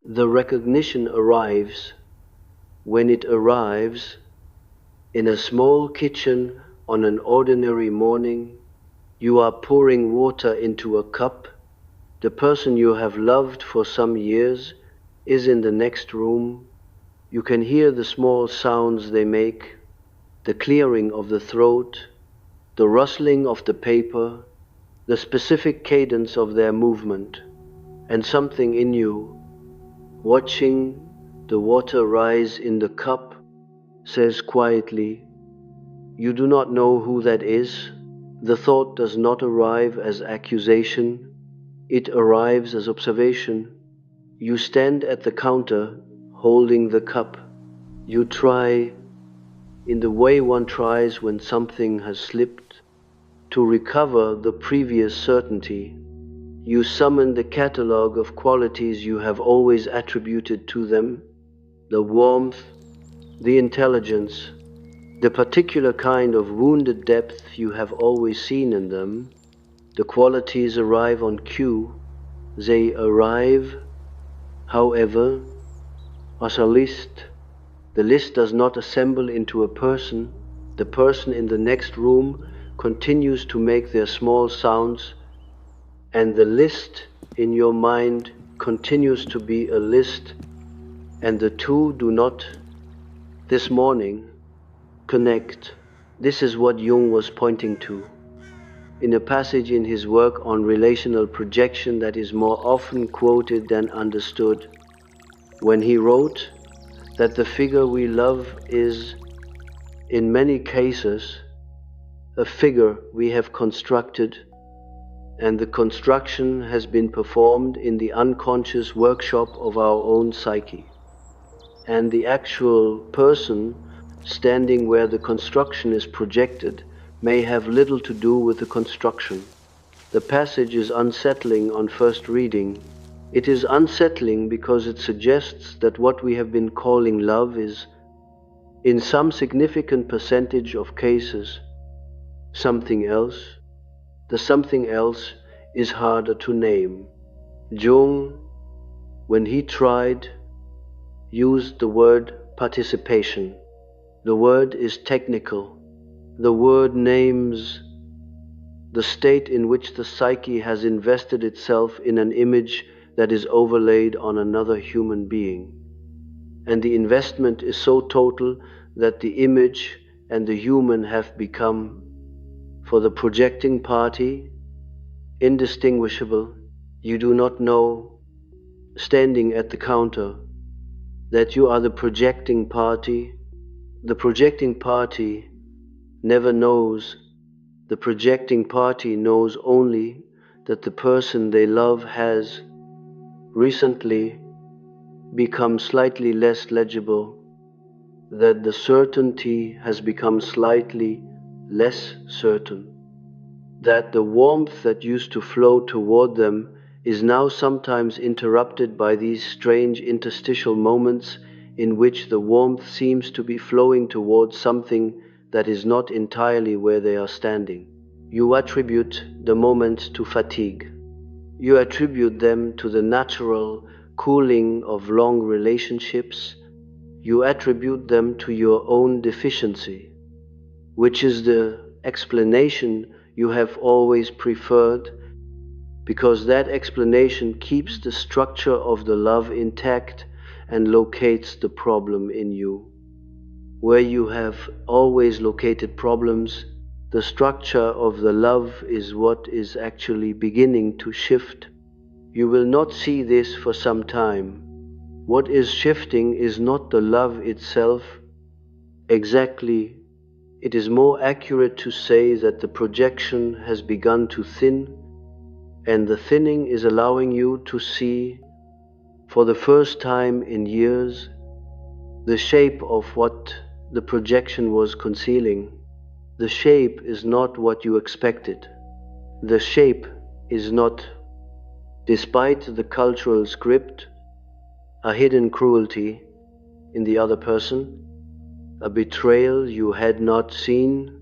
The recognition arrives when it arrives in a small kitchen on an ordinary morning. You are pouring water into a cup. The person you have loved for some years is in the next room. You can hear the small sounds they make, the clearing of the throat, the rustling of the paper, the specific cadence of their movement, and something in you, watching the water rise in the cup, says quietly, "You do not know who that is." The thought does not arrive as accusation, it arrives as observation. You stand at the counter, holding the cup. You try, in the way one tries when something has slipped, to recover the previous certainty. You summon the catalogue of qualities you have always attributed to them, the warmth, the intelligence, the particular kind of wounded depth you have always seen in them. The qualities arrive on cue. They arrive, however, as a list. The list does not assemble into a person. The person in the next room continues to make their small sounds, and the list in your mind continues to be a list, and the two do not, this morning, connect. This is what Jung was pointing to in a passage in his work on relational projection that is more often quoted than understood, when he wrote that the figure we love is, in many cases, a figure we have constructed, and the construction has been performed in the unconscious workshop of our own psyche. And the actual person standing where the construction is projected may have little to do with the construction. The passage is unsettling on first reading. It is unsettling because it suggests that what we have been calling love is, in some significant percentage of cases, something else. The something else is harder to name. Jung, when he tried, used the word participation. The word is technical. The word names the state in which the psyche has invested itself in an image that is overlaid on another human being. And the investment is so total that the image and the human have become, for the projecting party, indistinguishable. You do not know, standing at the counter, that you are the projecting party. The projecting party never knows. The projecting party knows only that the person they love has recently become slightly less legible, that the certainty has become slightly less certain, that the warmth that used to flow toward them is now sometimes interrupted by these strange interstitial moments in which the warmth seems to be flowing towards something that is not entirely where they are standing. You attribute the moments to fatigue. You attribute them to the natural cooling of long relationships. You attribute them to your own deficiency, which is the explanation you have always preferred, because that explanation keeps the structure of the love intact and locates the problem in you. Where you have always located problems, the structure of the love is what is actually beginning to shift. You will not see this for some time. What is shifting is not the love itself. Exactly, it is more accurate to say that the projection has begun to thin, and the thinning is allowing you to see, for the first time in years, the shape of what the projection was concealing. The shape is not what you expected. The shape is not, despite the cultural script, a hidden cruelty in the other person, a betrayal you had not seen,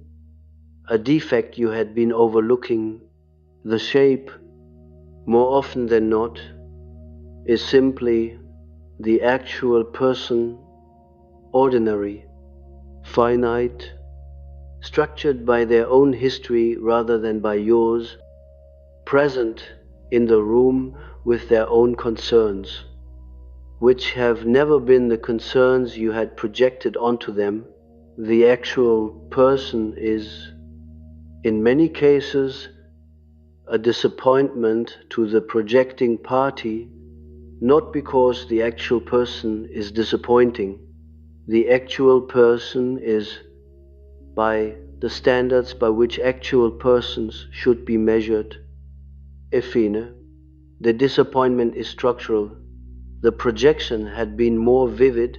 a defect you had been overlooking. The shape, more often than not, is simply the actual person, ordinary, finite, structured by their own history rather than by yours, present in the room with their own concerns, which have never been the concerns you had projected onto them. The actual person is, in many cases, a disappointment to the projecting party, not because the actual person is disappointing. The actual person is, by the standards by which actual persons should be measured, effine. The disappointment is structural. The projection had been more vivid,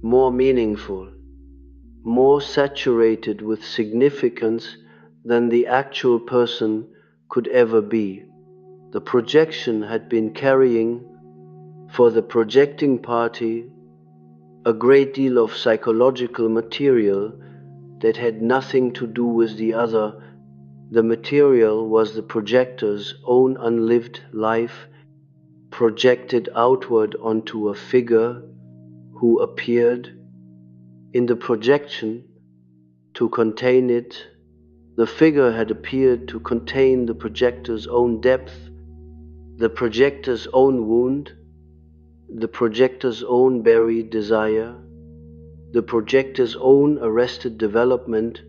more meaningful, more saturated with significance than the actual person could ever be. The projection had been carrying, for the projecting party, a great deal of psychological material that had nothing to do with the other. The material was the projector's own unlived life, projected outward onto a figure who appeared in the projection to contain it. The figure had appeared to contain the projector's own depth, the projector's own wound, the projector's own buried desire, the projector's own arrested development.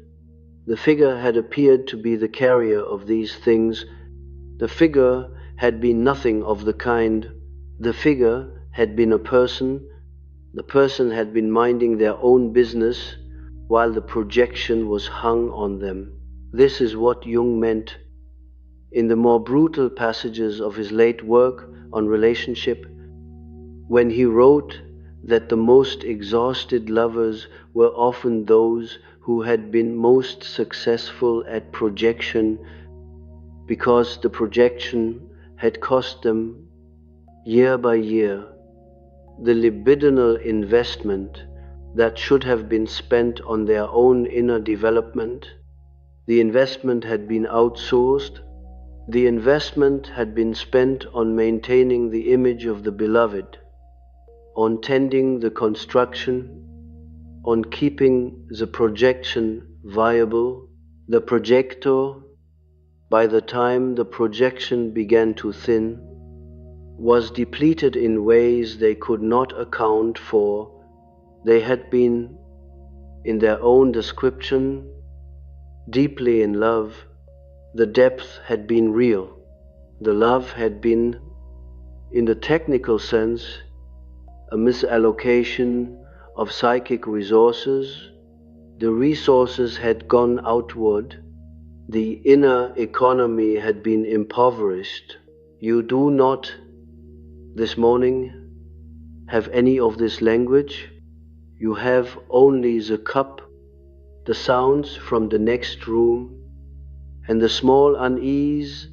The figure had appeared to be the carrier of these things. The figure had been nothing of the kind. The figure had been a person. The person had been minding their own business while the projection was hung on them. This is what Jung meant in the more brutal passages of his late work on relationship, when he wrote that the most exhausted lovers were often those who had been most successful at projection, because the projection had cost them, year by year, the libidinal investment that should have been spent on their own inner development. The investment had been outsourced. The investment had been spent on maintaining the image of the beloved, on tending the construction, on keeping the projection viable. The projector, by the time the projection began to thin, was depleted in ways they could not account for. They had been, in their own description, deeply in love. The depth had been real. The love had been, in the technical sense, a misallocation of psychic resources. The resources had gone outward. The inner economy had been impoverished. You do not, this morning, have any of this language. You have only the cup, the sounds from the next room, and the small unease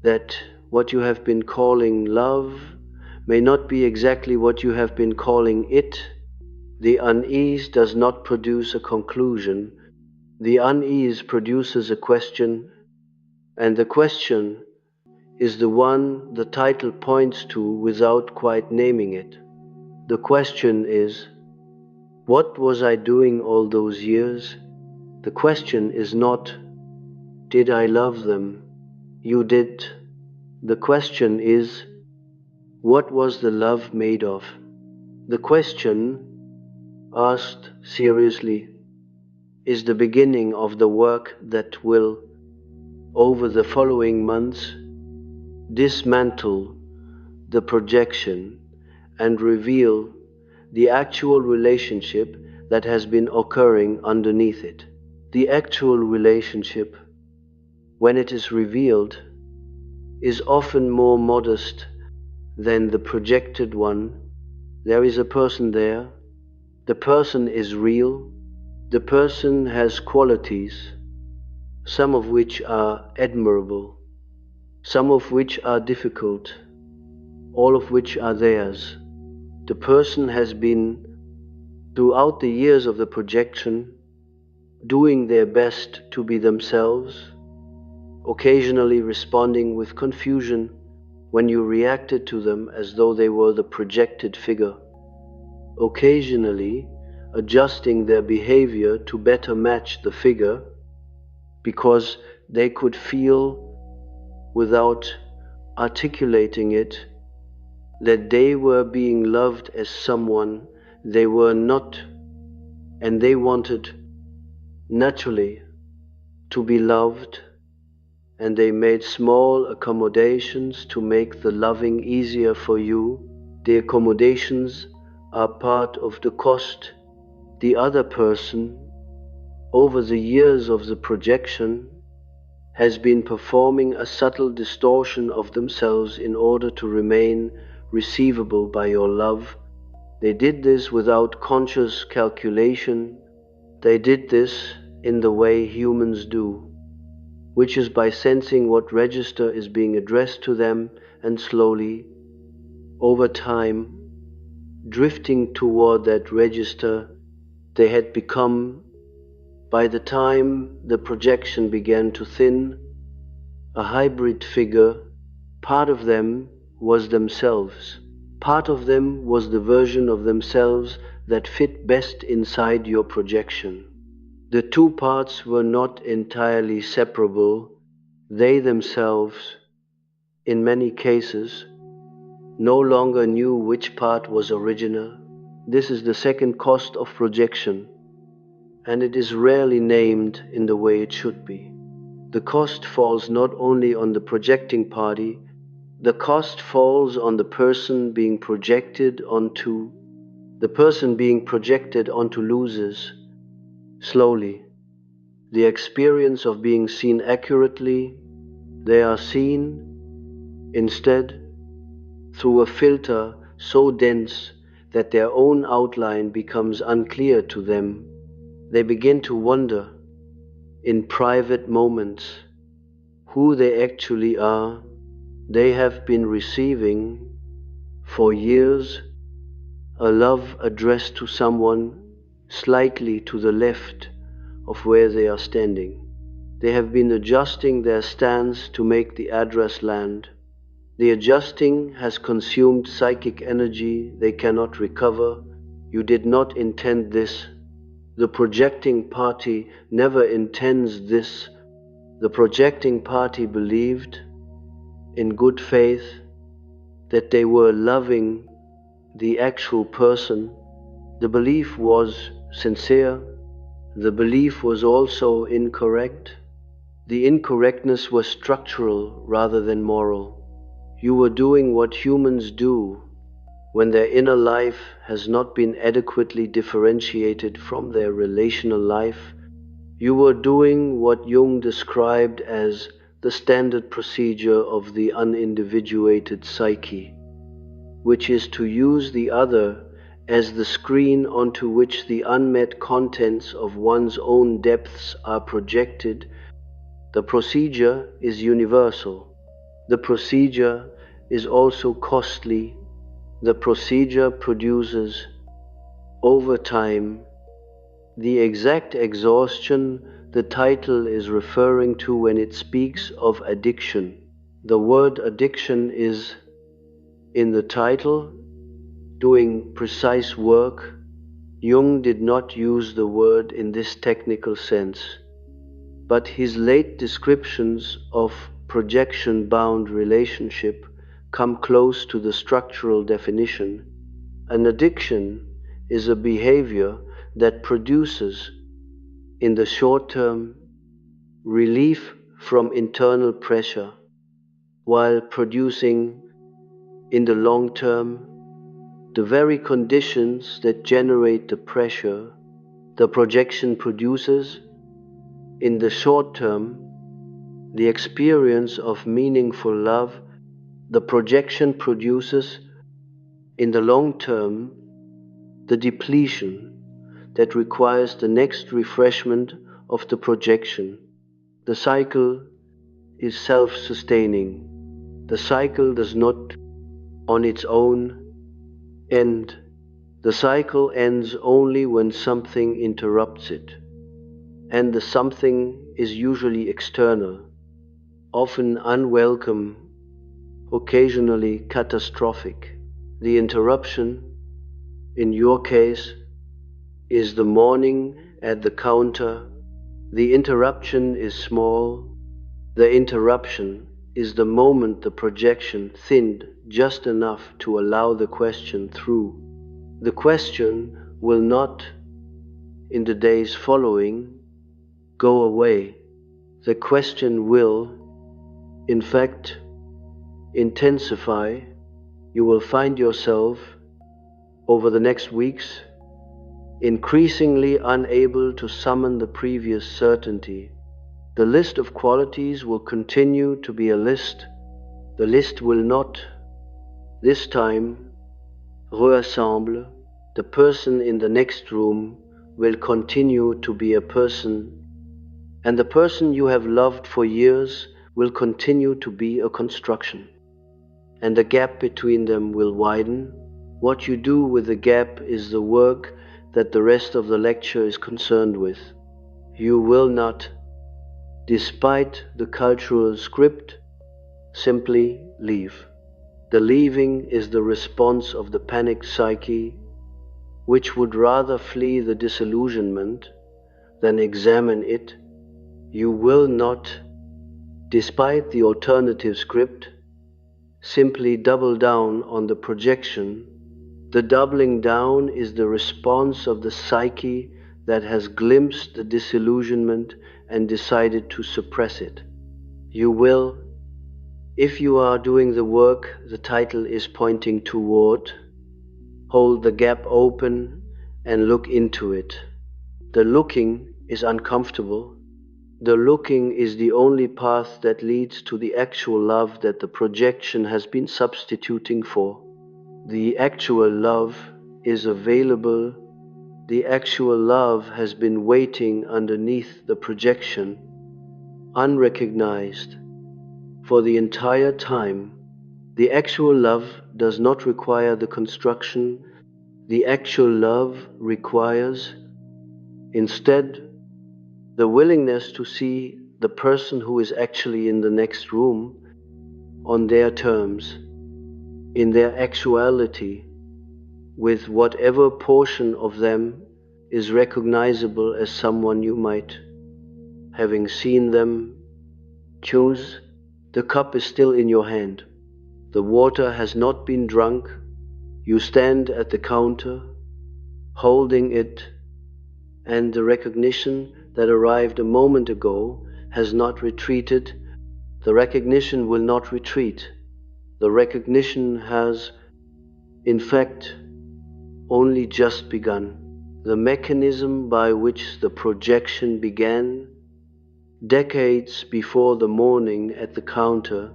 that what you have been calling love may not be exactly what you have been calling it. The unease does not produce a conclusion. The unease produces a question, and the question is the one the title points to without quite naming it. The question is, what was I doing all those years? The question is not, did I love them? You did. The question is, what was the love made of? The question, asked seriously, is the beginning of the work that will, over the following months, dismantle the projection and reveal the actual relationship that has been occurring underneath it. The actual relationship, when it is revealed, is often more modest than the projected one. There is a person there. The person is real. The person has qualities, some of which are admirable, some of which are difficult, all of which are theirs. The person has been, throughout the years of the projection, doing their best to be themselves, occasionally responding with confusion, when you reacted to them as though they were the projected figure, occasionally adjusting their behavior to better match the figure because they could feel, without articulating it, that they were being loved as someone they were not, and they wanted naturally to be loved, and they made small accommodations to make the loving easier for you. The accommodations are part of the cost. The other person, over the years of the projection, has been performing a subtle distortion of themselves in order to remain receivable by your love. They did this without conscious calculation. They did this in the way humans do, which is by sensing what register is being addressed to them and slowly, over time, drifting toward that register they had become. By the time the projection began to thin, a hybrid figure, part of them was themselves. Part of them was the version of themselves that fit best inside your projection. The two parts were not entirely separable. They themselves, in many cases, no longer knew which part was original. This is the second cost of projection, and it is rarely named in the way it should be. The cost falls not only on the projecting party, the cost falls on the person being projected onto. The person being projected onto loses, slowly, the experience of being seen accurately. They are seen, instead, through a filter so dense that their own outline becomes unclear to them. They begin to wonder, in private moments, who they actually are. They have been receiving, for years, a love addressed to someone slightly to the left of where they are standing. They have been adjusting their stance to make the address land. The adjusting has consumed psychic energy they cannot recover. You did not intend this. The projecting party never intends this. The projecting party believed, in good faith, that they were loving the actual person. The belief was sincere. The belief was also incorrect. The incorrectness was structural rather than moral. You were doing what humans do when their inner life has not been adequately differentiated from their relational life. You were doing what Jung described as the standard procedure of the unindividuated psyche, which is to use the other as the screen onto which the unmet contents of one's own depths are projected. The procedure is universal. The procedure is also costly. The procedure produces, over time, the exact exhaustion the title is referring to when it speaks of addiction. The word addiction is, in the title, doing precise work. Jung did not use the word in this technical sense, but his late descriptions of projection-bound relationship come close to the structural definition. An addiction is a behavior that produces, in the short term, relief from internal pressure, while producing, in the long term, the very conditions that generate the pressure. The projection produces, in the short term, the experience of meaningful love. The projection produces, in the long term, the depletion that requires the next refreshment of the projection. The cycle is self-sustaining. The cycle does not, on its own, end. The cycle ends only when something interrupts it, and the something is usually external, often unwelcome, occasionally catastrophic. The interruption, in your case, is the morning at the counter. The interruption is small. The interruption is the moment the projection thinned just enough to allow the question through. The question will not, in the days following, go away. The question will, in fact, intensify. You will find yourself, over the next weeks, increasingly unable to summon the previous certainty. The list of qualities will continue to be a list. The list will not, this time, reassemble. The person in the next room will continue to be a person, and the person you have loved for years will continue to be a construction, and the gap between them will widen. What you do with the gap is the work that the rest of the lecture is concerned with. You will not, despite the cultural script, simply leave. The leaving is the response of the panicked psyche, which would rather flee the disillusionment than examine it. You will not, despite the alternative script, simply double down on the projection. The doubling down is the response of the psyche that has glimpsed the disillusionment and decided to suppress it. You will, if you are doing the work the title is pointing toward, hold the gap open and look into it. The looking is uncomfortable. The looking is the only path that leads to the actual love that the projection has been substituting for. The actual love is available. The actual love has been waiting underneath the projection, unrecognized, for the entire time. The actual love does not require the construction. The actual love requires, instead, the willingness to see the person who is actually in the next room on their terms, in their actuality, with whatever portion of them is recognizable as someone you might, having seen them, choose. The cup is still in your hand. The water has not been drunk. You stand at the counter, holding it, and the recognition that arrived a moment ago has not retreated. The recognition will not retreat. The recognition has, in fact, only just begun. The mechanism by which the projection began, decades before the morning at the counter,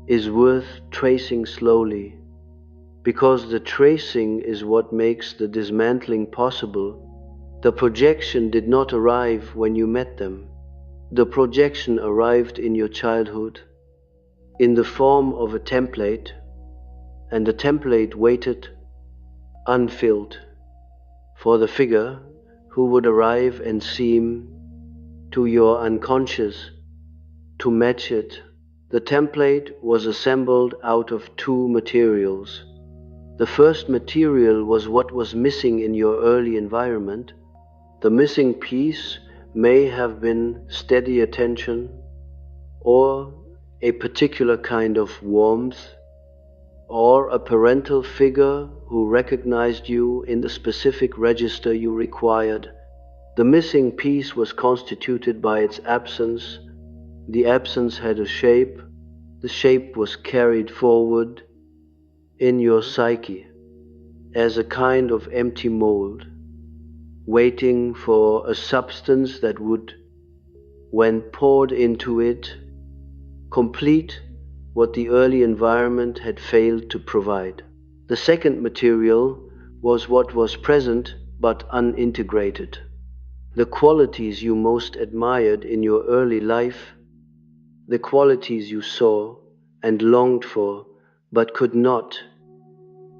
is worth tracing slowly, because the tracing is what makes the dismantling possible. The projection did not arrive when you met them. The projection arrived in your childhood, in the form of a template, and the template waited, unfilled, for the figure who would arrive and seem, to your unconscious, to match it. The template was assembled out of two materials. The first material was what was missing in your early environment. The missing piece may have been steady attention, or a particular kind of warmth, or a parental figure who recognized you in the specific register you required. The missing piece was constituted by its absence. The absence had a shape. The shape was carried forward in your psyche as a kind of empty mold, waiting for a substance that would, when poured into it, complete what the early environment had failed to provide. The second material was what was present but unintegrated. The qualities you most admired in your early life, the qualities you saw and longed for but could not,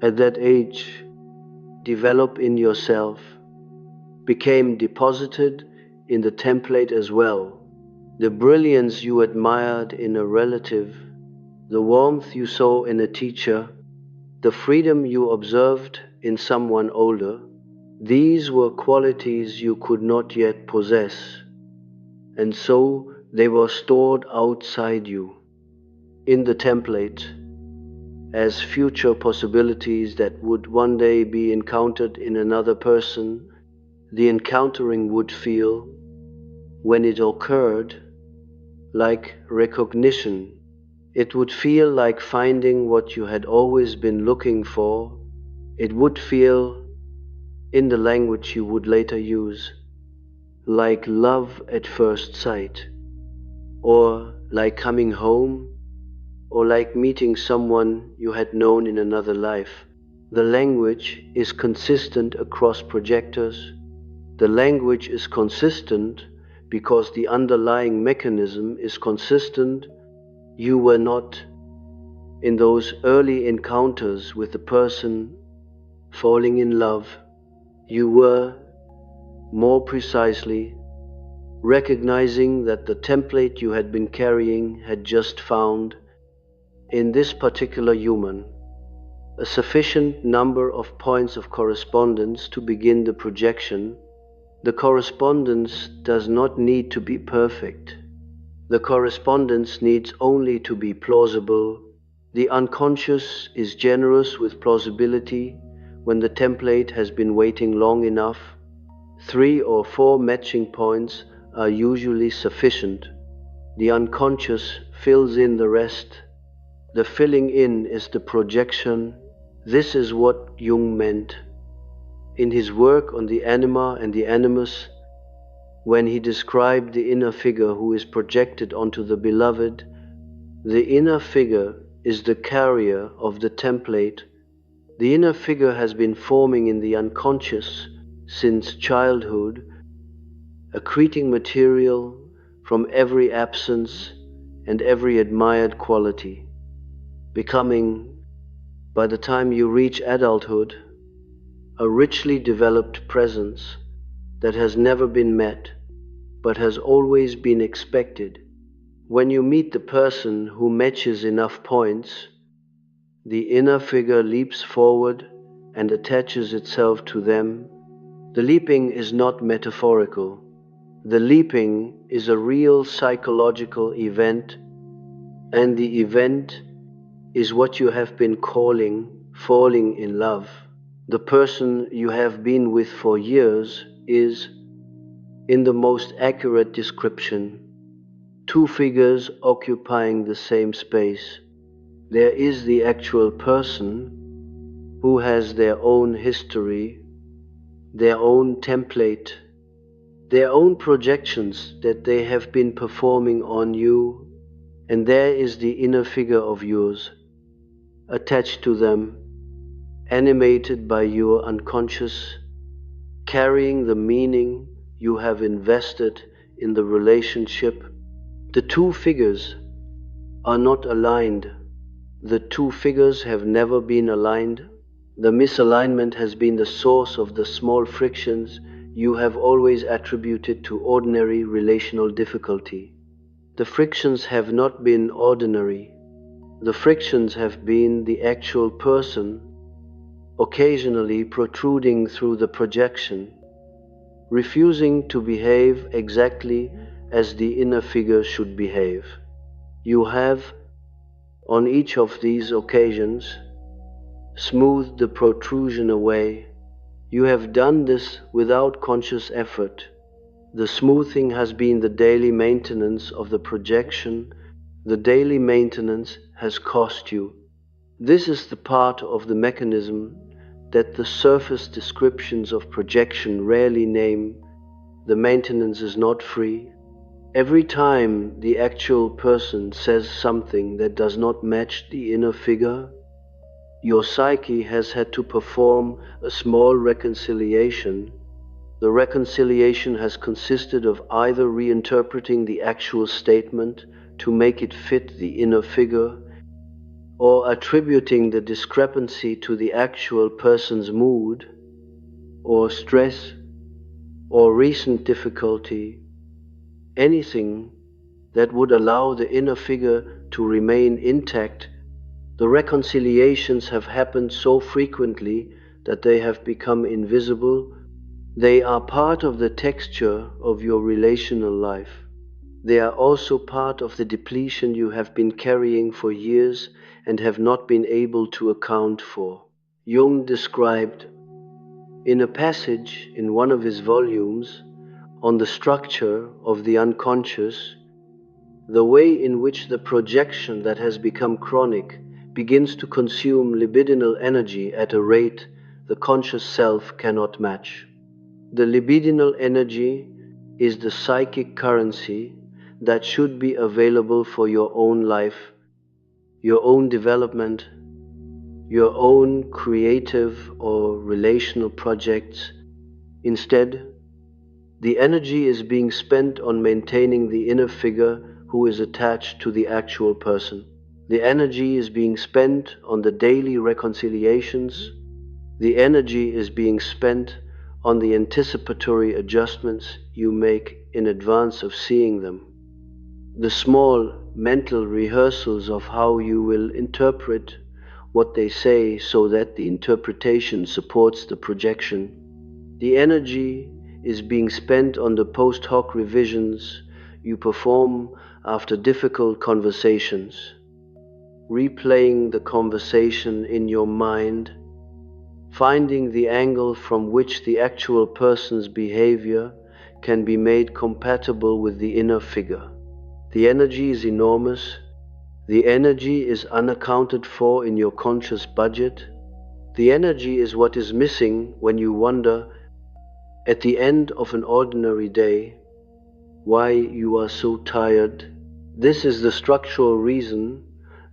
at that age, develop in yourself, became deposited in the template as well. The brilliance you admired in a relative the warmth you saw in a teacher, the freedom you observed in someone older, these were qualities you could not yet possess, and so they were stored outside you, in the template, as future possibilities that would one day be encountered in another person. The encountering would feel, when it occurred, like recognition. It would feel like finding what you had always been looking for. It would feel, in the language you would later use, like love at first sight, or like coming home, or like meeting someone you had known in another life. The language is consistent across projectors. The language is consistent because the underlying mechanism is consistent. You were not, in those early encounters with the person, falling in love. You were, more precisely, recognizing that the template you had been carrying had just found, in this particular human, a sufficient number of points of correspondence to begin the projection. The correspondence does not need to be perfect. The correspondence needs only to be plausible. The unconscious is generous with plausibility when the template has been waiting long enough. 3 or 4 matching points are usually sufficient. The unconscious fills in the rest. The filling in is the projection. This is what Jung meant in his work on the Anima and the Animus, when he described the inner figure who is projected onto the beloved. The inner figure is the carrier of the template. The inner figure has been forming in the unconscious since childhood, accreting material from every absence and every admired quality, becoming, by the time you reach adulthood, a richly developed presence that has never been met, but has always been expected. When you meet the person who matches enough points, the inner figure leaps forward and attaches itself to them. The leaping is not metaphorical. The leaping is a real psychological event, and the event is what you have been calling falling in love. The person you have been with for years is, in the most accurate description, 2 figures occupying the same space. There is the actual person who has their own history, their own template, their own projections that they have been performing on you, and there is the inner figure of yours, attached to them, animated by your unconscious, carrying the meaning you have invested in the relationship. The 2 figures are not aligned. The 2 figures have never been aligned. The misalignment has been the source of the small frictions you have always attributed to ordinary relational difficulty. The frictions have not been ordinary. The frictions have been the actual person, occasionally protruding through the projection, refusing to behave exactly as the inner figure should behave. You have, on each of these occasions, smoothed the protrusion away. You have done this without conscious effort. The smoothing has been the daily maintenance of the projection. The daily maintenance has cost you. This is the part of the mechanism that the surface descriptions of projection rarely name. The maintenance is not free. Every time the actual person says something that does not match the inner figure, your psyche has had to perform a small reconciliation. The reconciliation has consisted of either reinterpreting the actual statement to make it fit the inner figure, or attributing the discrepancy to the actual person's mood, or stress, or recent difficulty, anything that would allow the inner figure to remain intact. The reconciliations have happened so frequently that they have become invisible. They are part of the texture of your relational life. They are also part of the depletion you have been carrying for years and have not been able to account for. Jung described in a passage in one of his volumes on the structure of the unconscious the way in which the projection that has become chronic begins to consume libidinal energy at a rate the conscious self cannot match. The libidinal energy is the psychic currency that should be available for your own life, your own development, your own creative or relational projects. Instead, the energy is being spent on maintaining the inner figure who is attached to the actual person. The energy is being spent on the daily reconciliations. The energy is being spent on the anticipatory adjustments you make in advance of seeing them. The small mental rehearsals of how you will interpret what they say so that the interpretation supports the projection. The energy is being spent on the post hoc revisions you perform after difficult conversations, replaying the conversation in your mind, finding the angle from which the actual person's behavior can be made compatible with the inner figure. The energy is enormous. The energy is unaccounted for in your conscious budget. The energy is what is missing when you wonder at the end of an ordinary day why you are so tired. This is the structural reason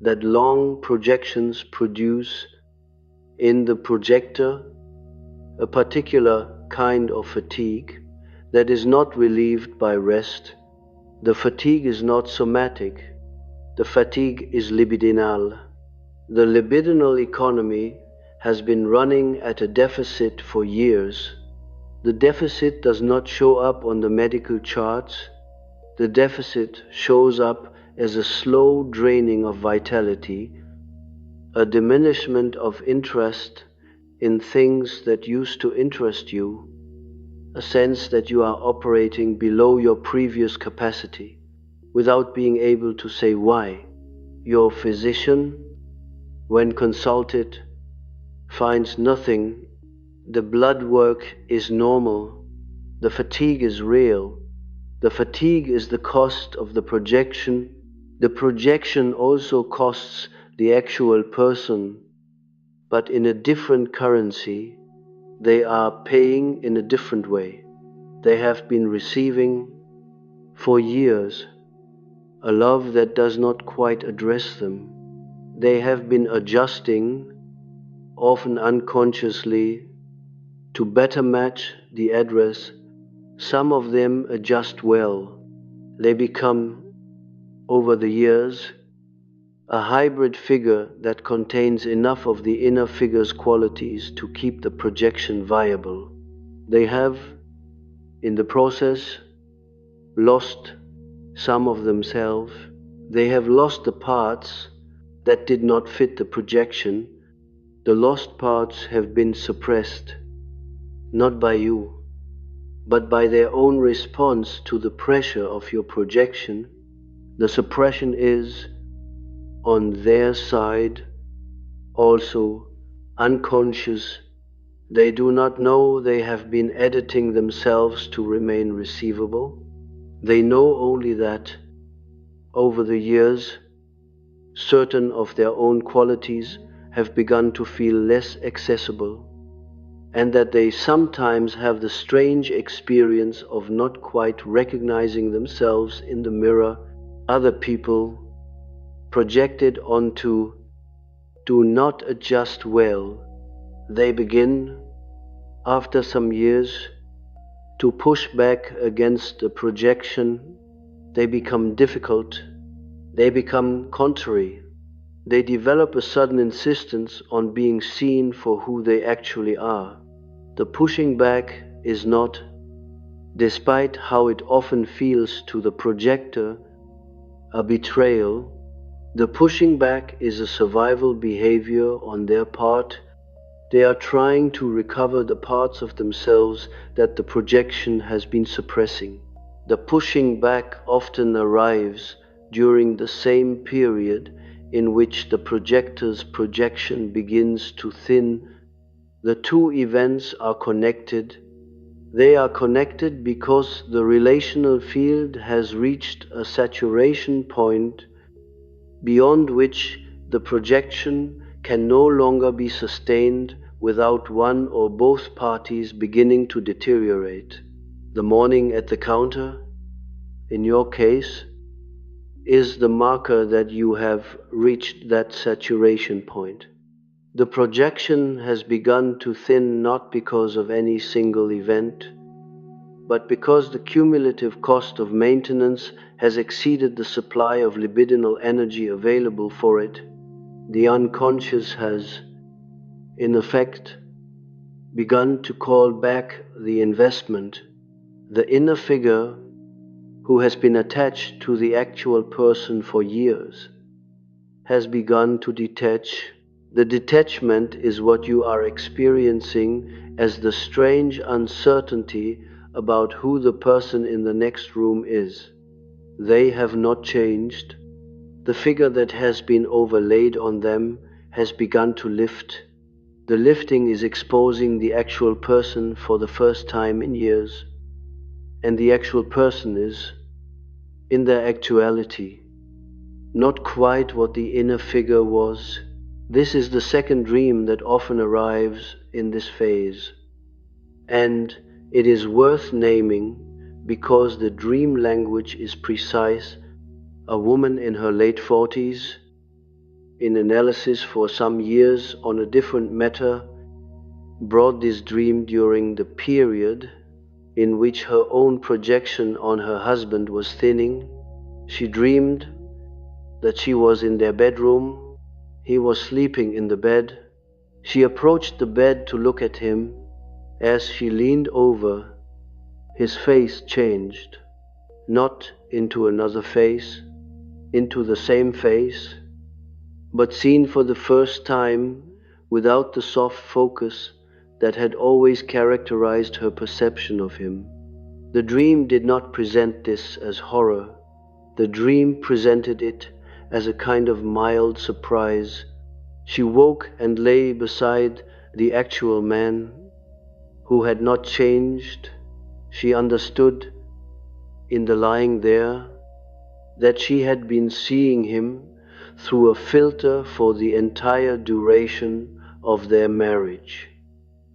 that long projections produce in the projector a particular kind of fatigue that is not relieved by rest. The fatigue is not somatic. The fatigue is libidinal. The libidinal economy has been running at a deficit for years. The deficit does not show up on the medical charts. The deficit shows up as a slow draining of vitality, a diminishment of interest in things that used to interest you, a sense that you are operating below your previous capacity, without being able to say why. Your physician, when consulted, finds nothing. The blood work is normal. The fatigue is real. The fatigue is the cost of the projection. The projection also costs the actual person, but in a different currency. They are paying in a different way. They have been receiving for years a love that does not quite address them. They have been adjusting, often unconsciously, to better match the address. Some of them adjust well. They become, over the years, a hybrid figure that contains enough of the inner figure's qualities to keep the projection viable. They have, in the process, lost some of themselves. They have lost the parts that did not fit the projection. The lost parts have been suppressed, not by you, but by their own response to the pressure of your projection. The suppression is, on their side, also unconscious. They do not know they have been editing themselves to remain receivable. They know only that, over the years, certain of their own qualities have begun to feel less accessible, and that they sometimes have the strange experience of not quite recognizing themselves in the mirror other people projected onto do not adjust well. They begin, after some years, to push back against the projection. They become difficult. They become contrary. They develop a sudden insistence on being seen for who they actually are. The pushing back is not, despite how it often feels to the projector, a betrayal. The pushing back is a survival behavior on their part. They are trying to recover the parts of themselves that the projection has been suppressing. The pushing back often arrives during the same period in which the projector's projection begins to thin. The two events are connected. They are connected because the relational field has reached a saturation point beyond which the projection can no longer be sustained without one or both parties beginning to deteriorate. The morning at the counter, in your case, is the marker that you have reached that saturation point. The projection has begun to thin not because of any single event, but because the cumulative cost of maintenance has exceeded the supply of libidinal energy available for it. The unconscious has, in effect, begun to call back the investment. The inner figure, who has been attached to the actual person for years, has begun to detach. The detachment is what you are experiencing as the strange uncertainty about who the person in the next room is. They have not changed. The figure that has been overlaid on them has begun to lift. The lifting is exposing the actual person for the first time in years. And the actual person is, in their actuality, not quite what the inner figure was. This is the second dream that often arrives in this phase. And it is worth naming because the dream language is precise. A woman in her late 40s, in analysis for some years on a different matter, brought this dream during the period in which her own projection on her husband was thinning. She dreamed that she was in their bedroom. He was sleeping in the bed. She approached the bed to look at him. As she leaned over, his face changed, not into another face, into the same face, but seen for the first time without the soft focus that had always characterized her perception of him. The dream did not present this as horror. The dream presented it as a kind of mild surprise. She woke and lay beside the actual man who had not changed. She understood, in the lying there, that she had been seeing him through a filter for the entire duration of their marriage.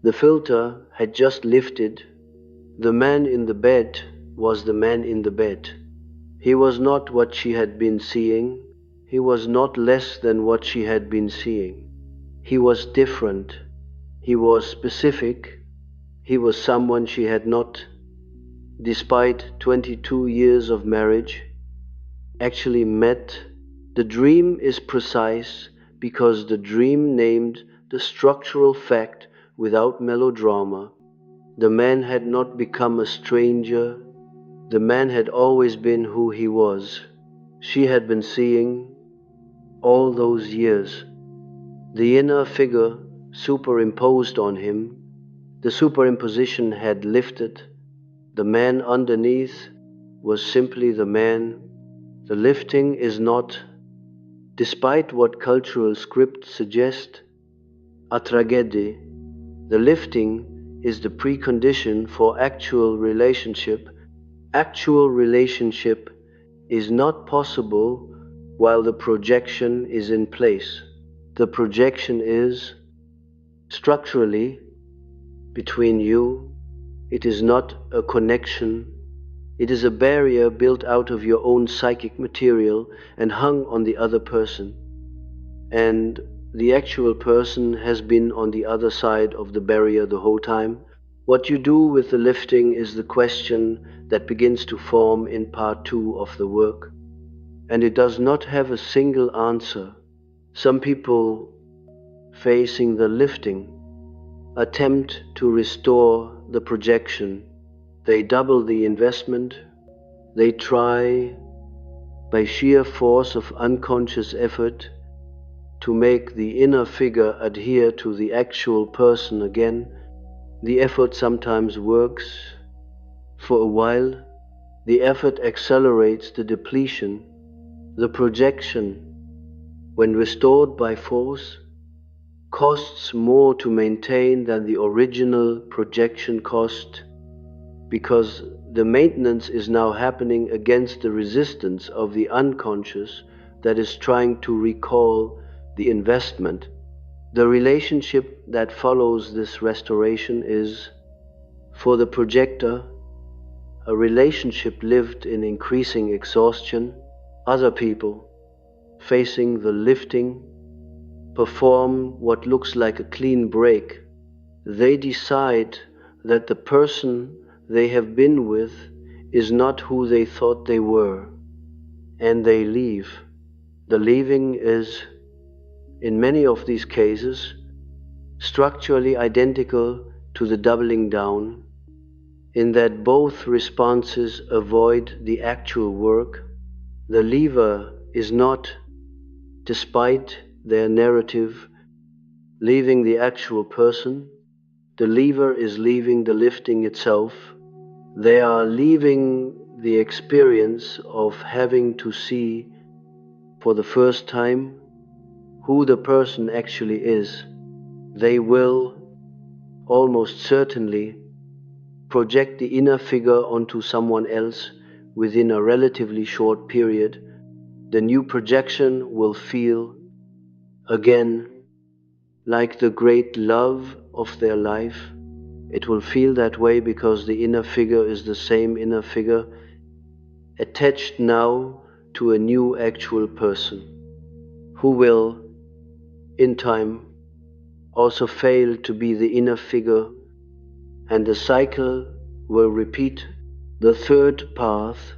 The filter had just lifted. The man in the bed was the man in the bed. He was not what she had been seeing. He was not less than what she had been seeing. He was different. He was specific. He was someone she had not, despite 22 years of marriage, actually met. The dream is precise because the dream named the structural fact without melodrama. The man had not become a stranger. The man had always been who he was. She had been seeing all those years. The inner figure superimposed on him. The superimposition had lifted. The man underneath was simply the man. The lifting is not, despite what cultural scripts suggest, a tragedy. The lifting is the precondition for actual relationship. Actual relationship is not possible while the projection is in place. The projection is, structurally, between you. It is not a connection. It is a barrier built out of your own psychic material and hung on the other person. And the actual person has been on the other side of the barrier the whole time. What you do with the lifting is the question that begins to form in part 2 of the work. And it does not have a single answer. Some people facing the lifting attempt to restore the projection. They double the investment. They try by sheer force of unconscious effort to make the inner figure adhere to the actual person again. The effort sometimes works. For a while, the effort accelerates the depletion. The projection, when restored by force, costs more to maintain than the original projection cost, because the maintenance is now happening against the resistance of the unconscious that is trying to recall the investment. The relationship that follows this restoration is, for the projector, a relationship lived in increasing exhaustion. Other people, facing the lifting, perform what looks like a clean break. They decide that the person they have been with is not who they thought they were, and they leave. The leaving is, in many of these cases, structurally identical to the doubling down, in that both responses avoid the actual work. The leaver is not, despite their narrative, leaving the actual person. The leaver is leaving the lifting itself. They are leaving the experience of having to see for the first time who the person actually is. They will, almost certainly, project the inner figure onto someone else within a relatively short period. The new projection will feel, again, like the great love of their life. It will feel that way because the inner figure is the same inner figure, attached now to a new actual person, who will, in time, also fail to be the inner figure, and the cycle will repeat. The third path,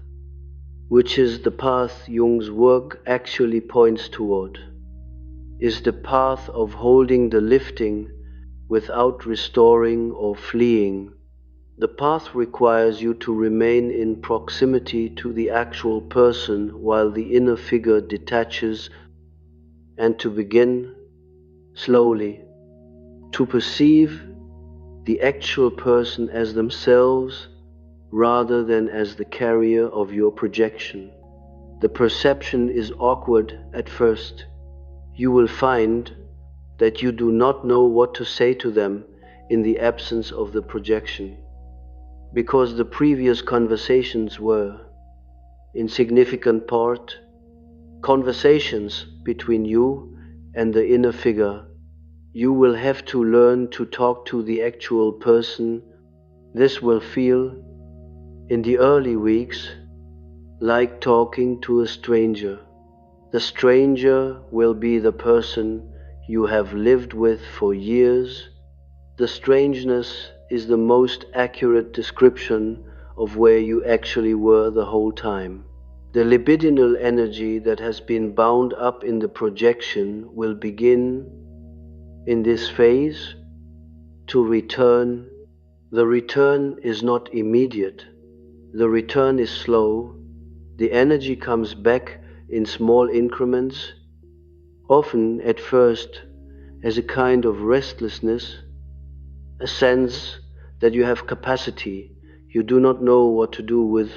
which is the path Jung's work actually points toward, is the path of holding the lifting without restoring or fleeing. The path requires you to remain in proximity to the actual person while the inner figure detaches, and to begin, slowly, to perceive the actual person as themselves rather than as the carrier of your projection. The perception is awkward at first. You will find that you do not know what to say to them in the absence of the projection, because the previous conversations were, in significant part, conversations between you and the inner figure. You will have to learn to talk to the actual person. This will feel, in the early weeks, like talking to a stranger. The stranger will be the person you have lived with for years. The strangeness is the most accurate description of where you actually were the whole time. The libidinal energy that has been bound up in the projection will begin, in this phase, to return. The return is not immediate. The return is slow. The energy comes back in small increments, often at first as a kind of restlessness, a sense that you have capacity you do not know what to do with.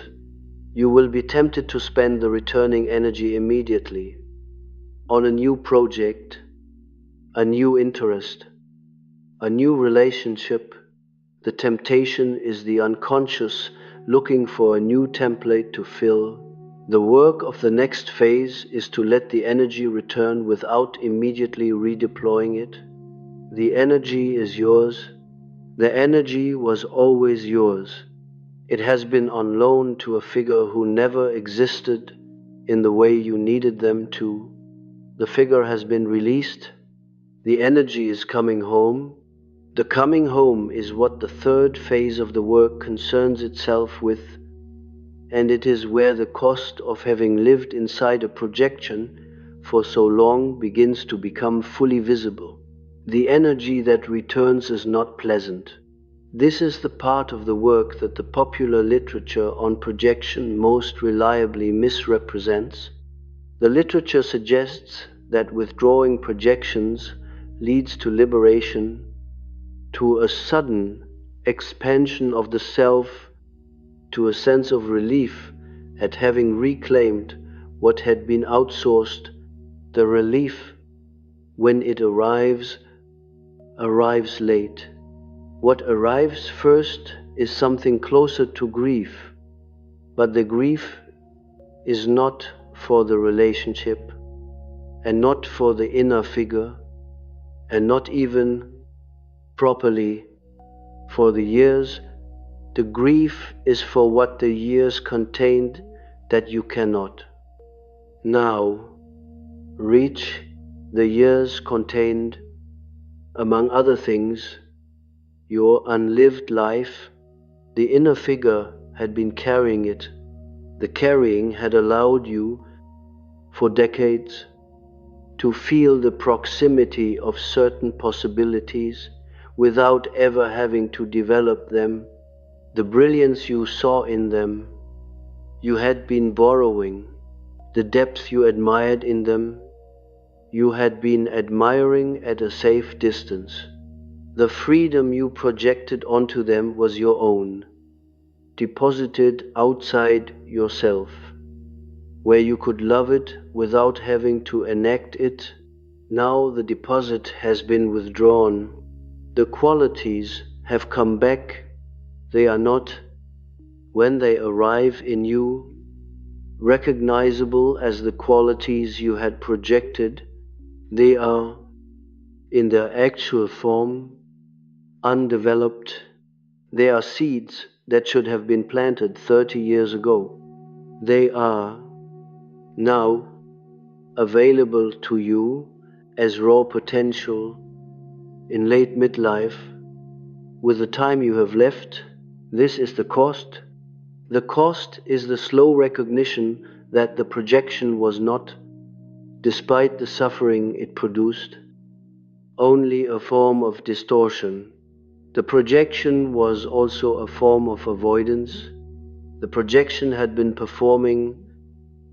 You will be tempted to spend the returning energy immediately on a new project, a new interest, a new relationship. The temptation is the unconscious looking for a new template to fill. The work of the next phase is to let the energy return without immediately redeploying it. The energy is yours. The energy was always yours. It has been on loan to a figure who never existed in the way you needed them to. The figure has been released. The energy is coming home. The coming home is what the third phase of the work concerns itself with, and it is where the cost of having lived inside a projection for so long begins to become fully visible. The energy that returns is not pleasant. This is the part of the work that the popular literature on projection most reliably misrepresents. The literature suggests that withdrawing projections leads to liberation, to a sudden expansion of the self, to a sense of relief at having reclaimed what had been outsourced. The relief, when it arrives late. What arrives first is something closer to grief, but the grief is not for the relationship, and not for the inner figure, and not even properly for the years. The grief is for what the years contained that you cannot now reach. The years contained, among other things, your unlived life. The inner figure had been carrying it. The carrying had allowed you, for decades, to feel the proximity of certain possibilities without ever having to develop them. The brilliance you saw in them, you had been borrowing. The depth you admired in them, you had been admiring at a safe distance. The freedom you projected onto them was your own, deposited outside yourself, where you could love it without having to enact it. Now the deposit has been withdrawn. The qualities have come back. They are not, when they arrive in you, recognizable as the qualities you had projected. They are, in their actual form, undeveloped. They are seeds that should have been planted 30 years ago. They are now available to you as raw potential in late midlife. With the time you have left, this is the cost. The cost is the slow recognition that the projection was not, despite the suffering it produced, only a form of distortion. The projection was also a form of avoidance. The projection had been performing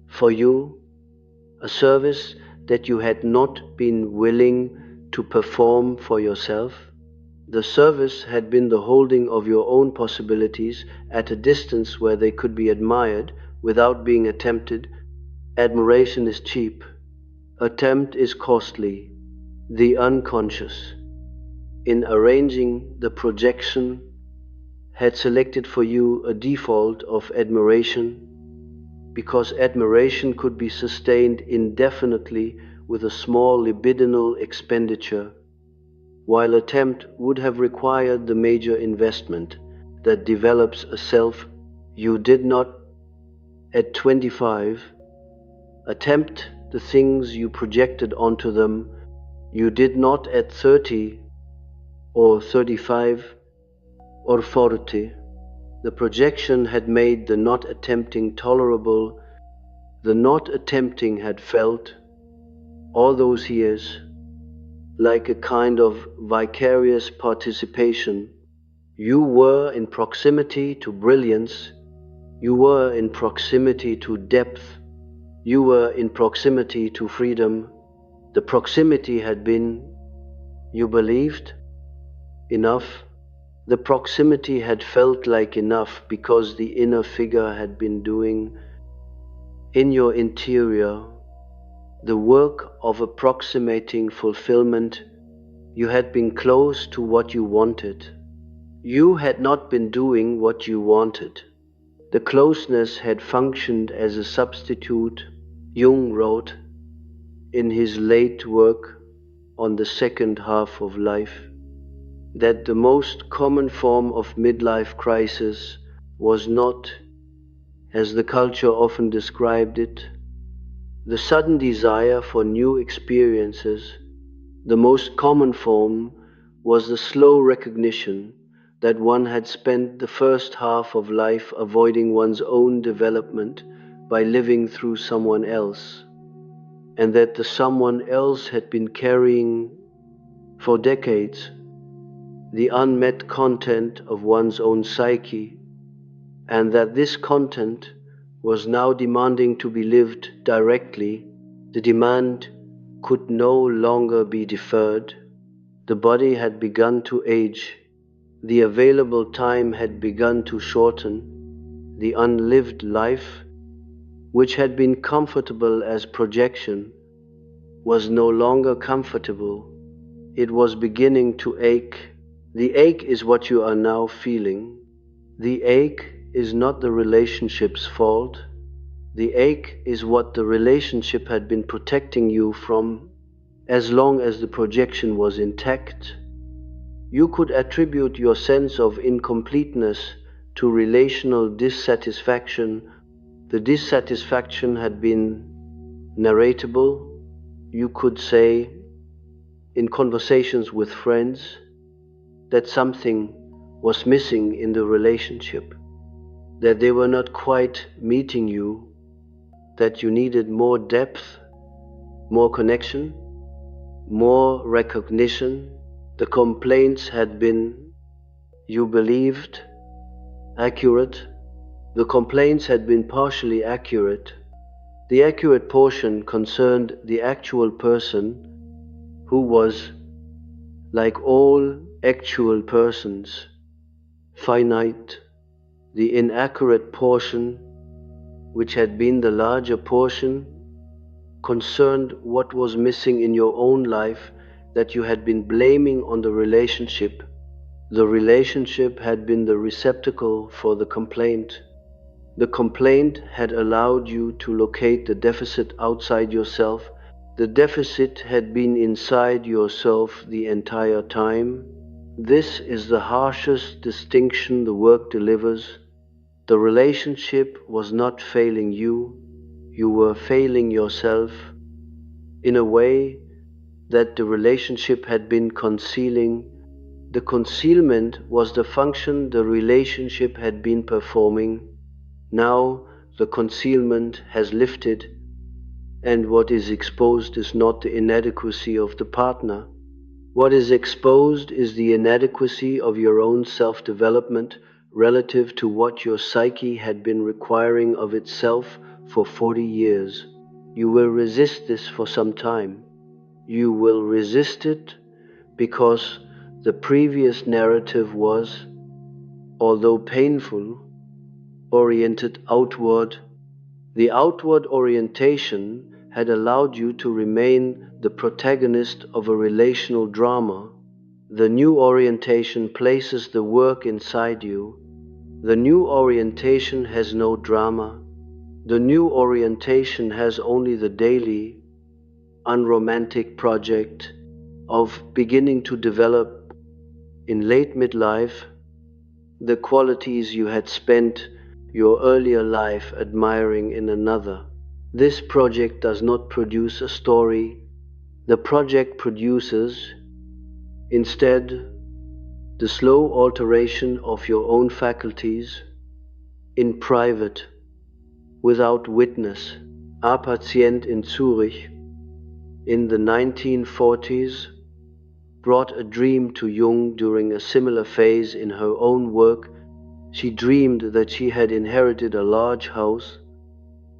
for you a service that you had not been willing to perform for yourself. The service had been the holding of your own possibilities at a distance where they could be admired without being attempted. Admiration is cheap. Attempt is costly. The unconscious, in arranging the projection, had selected for you a default of admiration, because admiration could be sustained indefinitely with a small libidinal expenditure, while attempt would have required the major investment that develops a self. You did not, at 25, attempt the things you projected onto them. You did not at 30 or 35 or 40. The projection had made the not attempting tolerable. The not attempting had felt, all those years, like a kind of vicarious participation. You were in proximity to brilliance. You were in proximity to depth. You were in proximity to freedom. The proximity had been, you believed, enough. The proximity had felt like enough because the inner figure had been doing, in your interior, the work of approximating fulfillment. You had been close to what you wanted. You had not been doing what you wanted. The closeness had functioned as a substitute. Jung wrote in his late work on the second half of life that the most common form of midlife crisis was not, as the culture often described it, the sudden desire for new experiences. The most common form was the slow recognition that one had spent the first half of life avoiding one's own development by living through someone else, and that the someone else had been carrying for decades the unmet content of one's own psyche, and that this content was now demanding to be lived directly. The demand could no longer be deferred. The body had begun to age. The available time had begun to shorten. The unlived life, which had been comfortable as projection, was no longer comfortable. It was beginning to ache. The ache is what you are now feeling. The ache is not the relationship's fault. The ache is what the relationship had been protecting you from. As long as the projection was intact, you could attribute your sense of incompleteness to relational dissatisfaction. The dissatisfaction had been narratable. You could say, in conversations with friends, that something was missing in the relationship, that they were not quite meeting you, that you needed more depth, more connection, more recognition. The complaints had been, you believed, accurate. The complaints had been partially accurate. The accurate portion concerned the actual person, who was, like all actual persons, finite. The inaccurate portion, which had been the larger portion, concerned what was missing in your own life that you had been blaming on the relationship. The relationship had been the receptacle for the complaint. The complaint had allowed you to locate the deficit outside yourself. The deficit had been inside yourself the entire time. This is the harshest distinction the work delivers. The relationship was not failing you. You were failing yourself in a way that the relationship had been concealing. The concealment was the function the relationship had been performing. Now the concealment has lifted, and what is exposed is not the inadequacy of the partner. What is exposed is the inadequacy of your own self-development relative to what your psyche had been requiring of itself for 40 years. You will resist this for some time. You will resist it because the previous narrative was, although painful, oriented outward. The outward orientation had allowed you to remain the protagonist of a relational drama. The new orientation places the work inside you. The new orientation has no drama. The new orientation has only the daily, unromantic project of beginning to develop in late midlife the qualities you had spent your earlier life admiring in another. This project does not produce a story. The project produces, instead, the slow alteration of your own faculties in private, without witness. A patient in Zurich in the 1940s brought a dream to Jung during a similar phase in her own work. She dreamed that she had inherited a large house,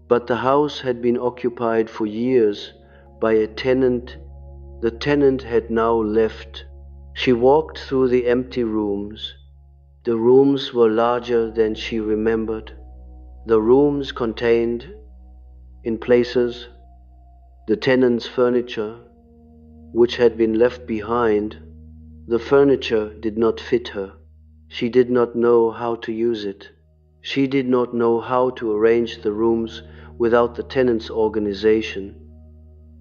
but the house had been occupied for years by a tenant. The tenant had now left. She walked through the empty rooms. The rooms were larger than she remembered. The rooms contained, in places, the tenant's furniture, which had been left behind. The furniture did not fit her. She did not know how to use it. She did not know how to arrange the rooms without the tenant's organization,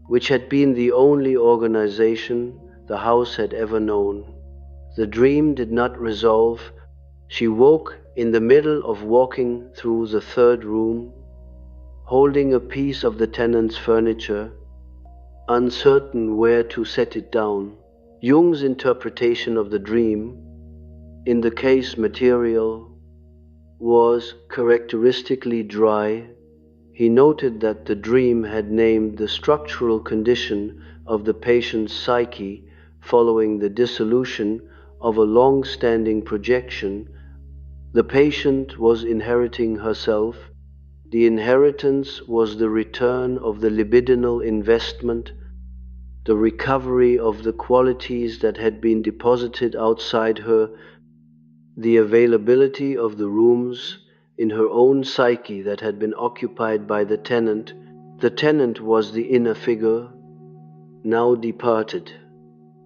which had been the only organization the house had ever known. The dream did not resolve. She woke in the middle of walking through the third room, holding a piece of the tenant's furniture, uncertain where to set it down. Jung's interpretation of the dream, in the case material, was characteristically dry. He noted that the dream had named the structural condition of the patient's psyche following the dissolution of a long-standing projection. The patient was inheriting herself. The inheritance was the return of the libidinal investment, the recovery of the qualities that had been deposited outside her, the availability of the rooms in her own psyche that had been occupied by the tenant. The tenant was the inner figure, now departed.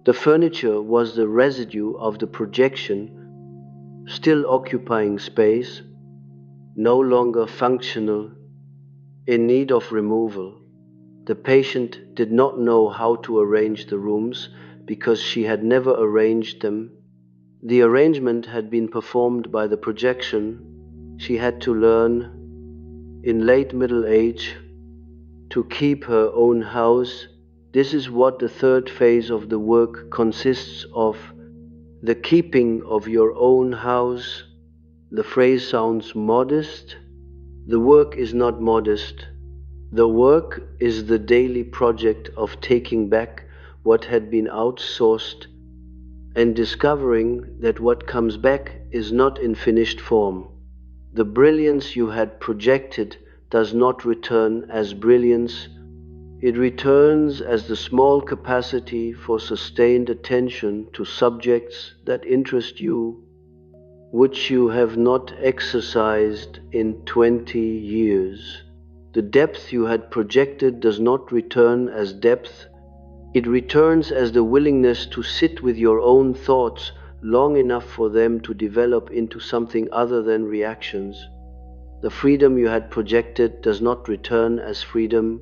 The furniture was the residue of the projection, still occupying space, no longer functional, in need of removal. The patient did not know how to arrange the rooms because she had never arranged them. The arrangement had been performed by the projection. She had to learn, in late middle age, to keep her own house. This is what the third phase of the work consists of, the keeping of your own house. The phrase sounds modest. The work is not modest. The work is the daily project of taking back what had been outsourced and discovering that what comes back is not in finished form. The brilliance you had projected does not return as brilliance. It returns as the small capacity for sustained attention to subjects that interest you, which you have not exercised in 20 years. The depth you had projected does not return as depth. It returns as the willingness to sit with your own thoughts long enough for them to develop into something other than reactions. The freedom you had projected does not return as freedom.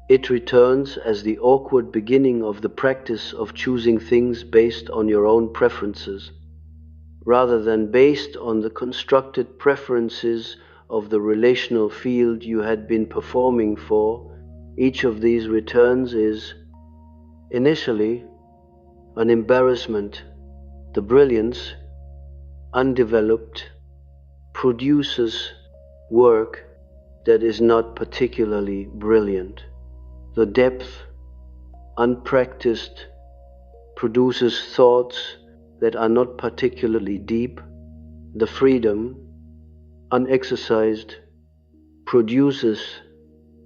It returns as the awkward beginning of the practice of choosing things based on your own preferences, rather than based on the constructed preferences of the relational field you had been performing for. Each of these returns is, initially, an embarrassment. The brilliance, undeveloped, produces work that is not particularly brilliant. The depth, unpracticed, produces thoughts that are not particularly deep. The freedom, unexercised, produces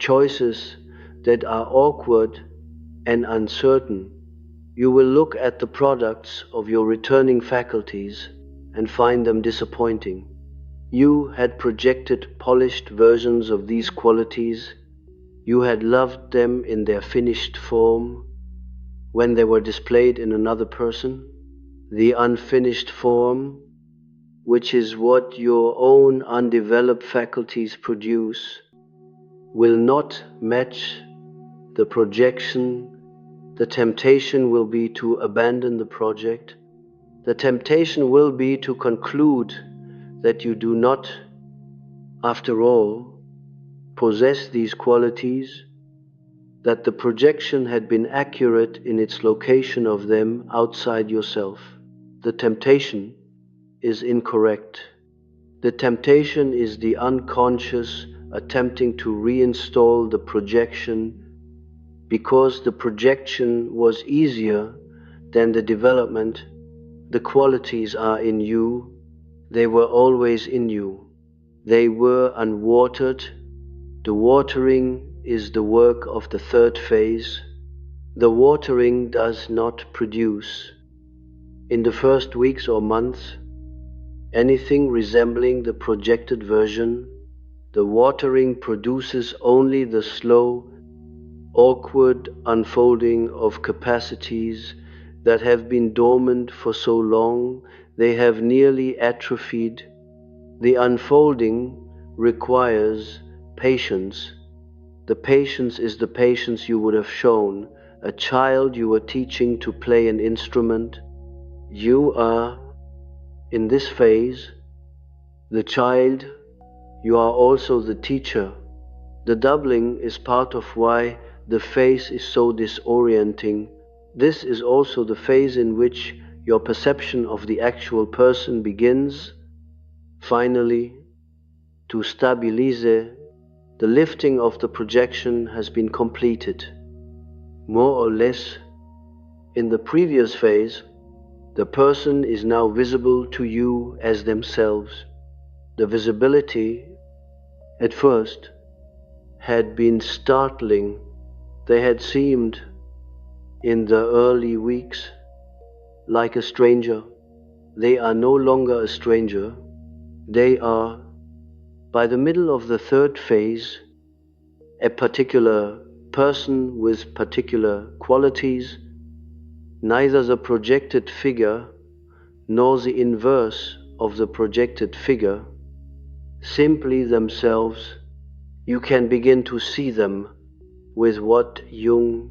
choices that are awkward and uncertain. You will look at the products of your returning faculties and find them disappointing. You had projected polished versions of these qualities. You had loved them in their finished form when they were displayed in another person. The unfinished form, which is what your own undeveloped faculties produce, will not match the projection. The temptation will be to abandon the project. The temptation will be to conclude that you do not, after all, possess these qualities, that the projection had been accurate in its location of them outside yourself. The temptation is incorrect. The temptation is the unconscious attempting to reinstall the projection because the projection was easier than the development. The qualities are in you. They were always in you. They were unwatered. The watering is the work of the third phase. The watering does not produce, in the first weeks or months, anything resembling the projected version. The watering produces only the slow, awkward unfolding of capacities that have been dormant for so long they have nearly atrophied. The unfolding requires patience. The patience is the patience you would have shown a child you were teaching to play an instrument. You are, in this phase, the child. You are also the teacher. The doubling is part of why the phase is so disorienting. This is also the phase in which your perception of the actual person begins. Finally, to stabilize, the lifting of the projection has been completed. More or less, in the previous phase, The person is now visible to you as themselves. The visibility, at first, had been startling. They had seemed, in the early weeks, like a stranger. They are no longer a stranger. They are, by the middle of the third phase, a particular person with particular qualities, neither the projected figure nor the inverse of the projected figure, simply themselves. You can begin to see them with what Jung,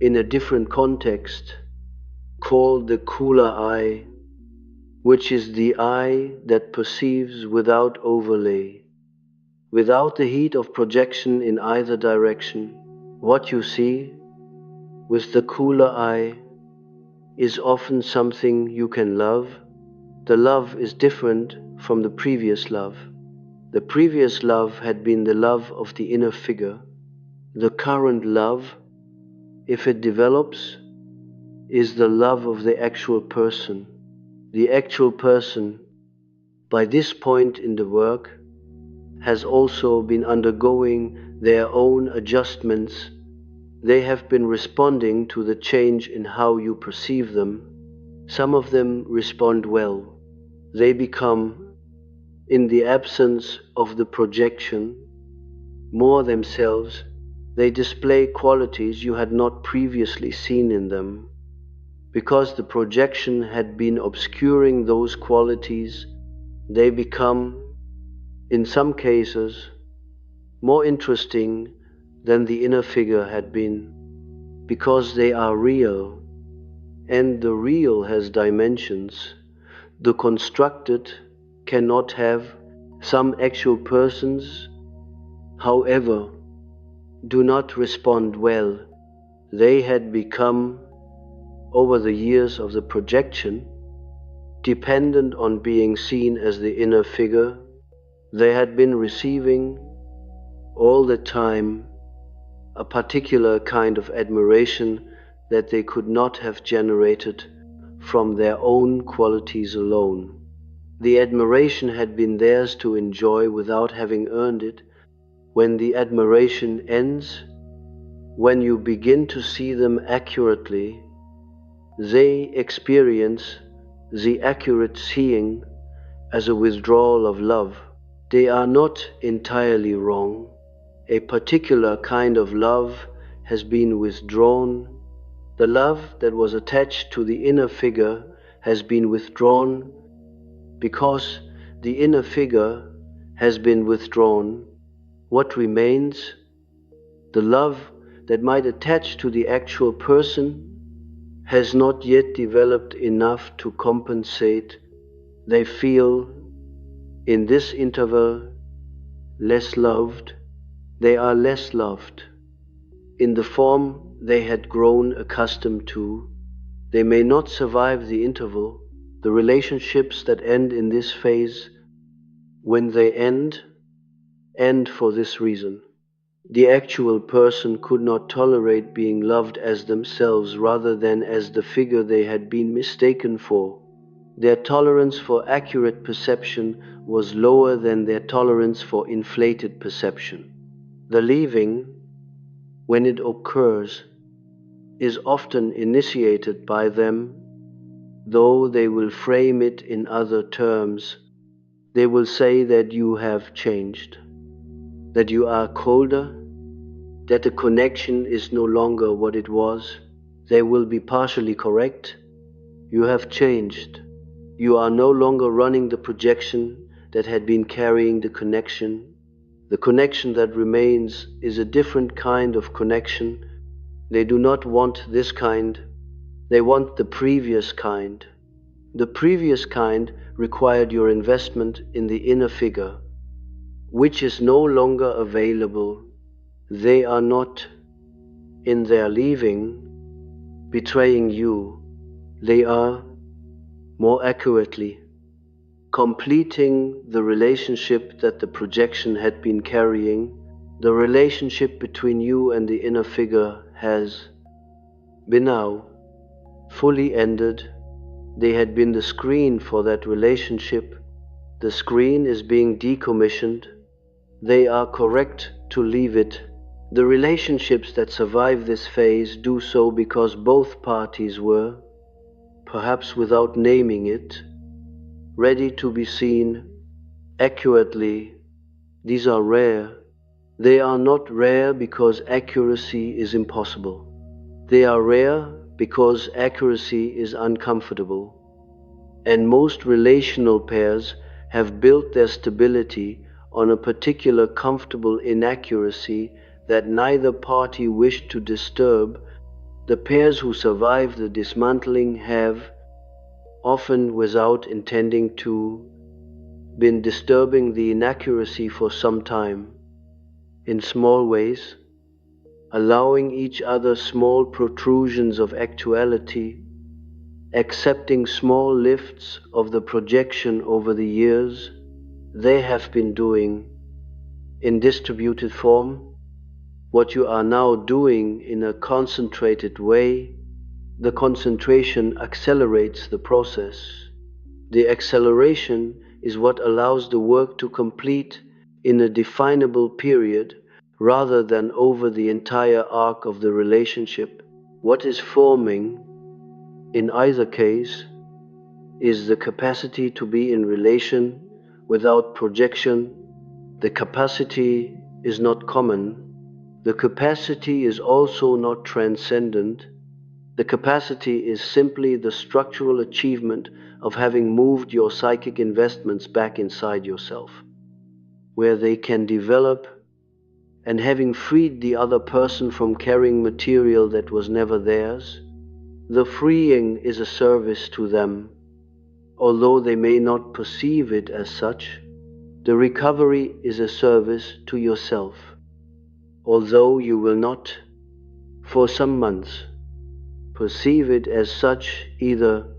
in a different context, called the cooler eye, which is the eye that perceives without overlay, without the heat of projection in either direction. What you see with the cooler eye is often something you can love. The love is different from the previous love. The previous love had been the love of the inner figure. The current love, if it develops, is the love of the actual person. The actual person, by this point in the work, has also been undergoing their own adjustments. They have been responding to the change in how you perceive them. Some of them respond well. They become, in the absence of the projection, more themselves. They display qualities you had not previously seen in them. Because the projection had been obscuring those qualities, they become, in some cases, more interesting than the inner figure had been, because they are real, and the real has dimensions. The constructed cannot have. Some actual persons, however, do not respond well. They had become, over the years of the projection, dependent on being seen as the inner figure. They had been receiving all the time a particular kind of admiration that they could not have generated from their own qualities alone. The admiration had been theirs to enjoy without having earned it. When the admiration ends, when you begin to see them accurately, they experience the accurate seeing as a withdrawal of love. They are not entirely wrong. A particular kind of love has been withdrawn. The love that was attached to the inner figure has been withdrawn. Because the inner figure has been withdrawn, what remains? The love that might attach to the actual person has not yet developed enough to compensate. They feel, in this interval, less loved. They are less loved. In the form they had grown accustomed to, they may not survive the interval. The relationships that end in this phase, when they end for this reason. The actual person could not tolerate being loved as themselves rather than as the figure they had been mistaken for. Their tolerance for accurate perception was lower than their tolerance for inflated perception. The leaving, when it occurs, is often initiated by them, though they will frame it in other terms. They will say that you have changed, that you are colder, that the connection is no longer what it was. They will be partially correct. You have changed. You are no longer running the projection that had been carrying the connection. The connection that remains is a different kind of connection. They do not want this kind. They want the previous kind. The previous kind required your investment in the inner figure, which is no longer available. They are not, in their leaving, betraying you. They are, more accurately, completing the relationship that the projection had been carrying. The relationship between you and the inner figure has been now fully ended. They had been the screen for that relationship. The screen is being decommissioned. They are correct to leave it. The relationships that survive this phase do so because both parties were, perhaps without naming it, ready to be seen accurately. These are rare. They are not rare because accuracy is impossible. They are rare because accuracy is uncomfortable. And most relational pairs have built their stability on a particular comfortable inaccuracy that neither party wished to disturb. The pairs who survive the dismantling have, often without intending to, been disturbing the inaccuracy for some time, in small ways, allowing each other small protrusions of actuality, accepting small lifts of the projection over the years. They have been doing, in distributed form, what you are now doing in a concentrated way. The concentration accelerates the process. The acceleration is what allows the work to complete in a definable period rather than over the entire arc of the relationship. What is forming, in either case, is the capacity to be in relation without projection. The capacity is not common. The capacity is also not transcendent. The capacity is simply the structural achievement of having moved your psychic investments back inside yourself, where they can develop, and having freed the other person from carrying material that was never theirs. The freeing is a service to them, although they may not perceive it as such. The recovery is a service to yourself, although you will not, for some months, perceive it as such either.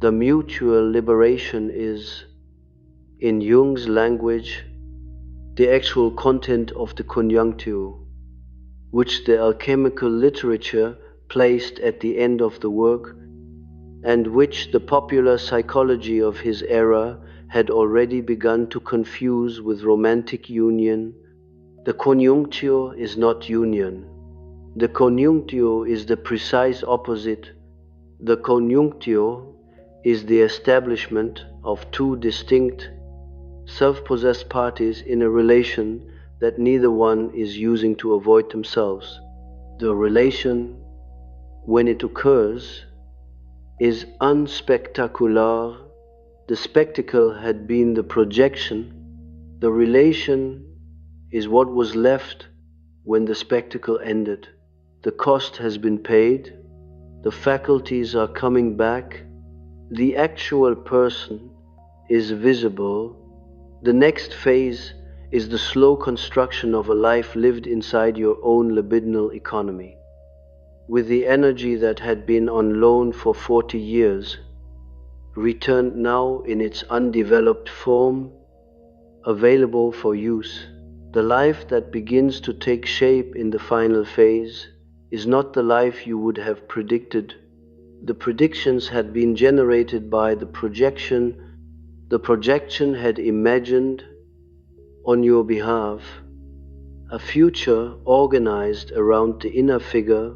The mutual liberation is, in Jung's language, the actual content of the conjunctio, which the alchemical literature placed at the end of the work, and which the popular psychology of his era had already begun to confuse with romantic union. The conjunctio is not union. The conjunctio is the precise opposite. The conjunctio is the establishment of two distinct, self-possessed parties in a relation that neither one is using to avoid themselves. The relation, when it occurs, is unspectacular. The spectacle had been the projection. The relation is what was left when the spectacle ended. The cost has been paid. The faculties are coming back. The actual person is visible. The next phase is the slow construction of a life lived inside your own libidinal economy, with the energy that had been on loan for 40 years, returned now in its undeveloped form, available for use. The life that begins to take shape in the final phase is not the life you would have predicted. The predictions had been generated by the projection. The projection had imagined, on your behalf, a future organized around the inner figure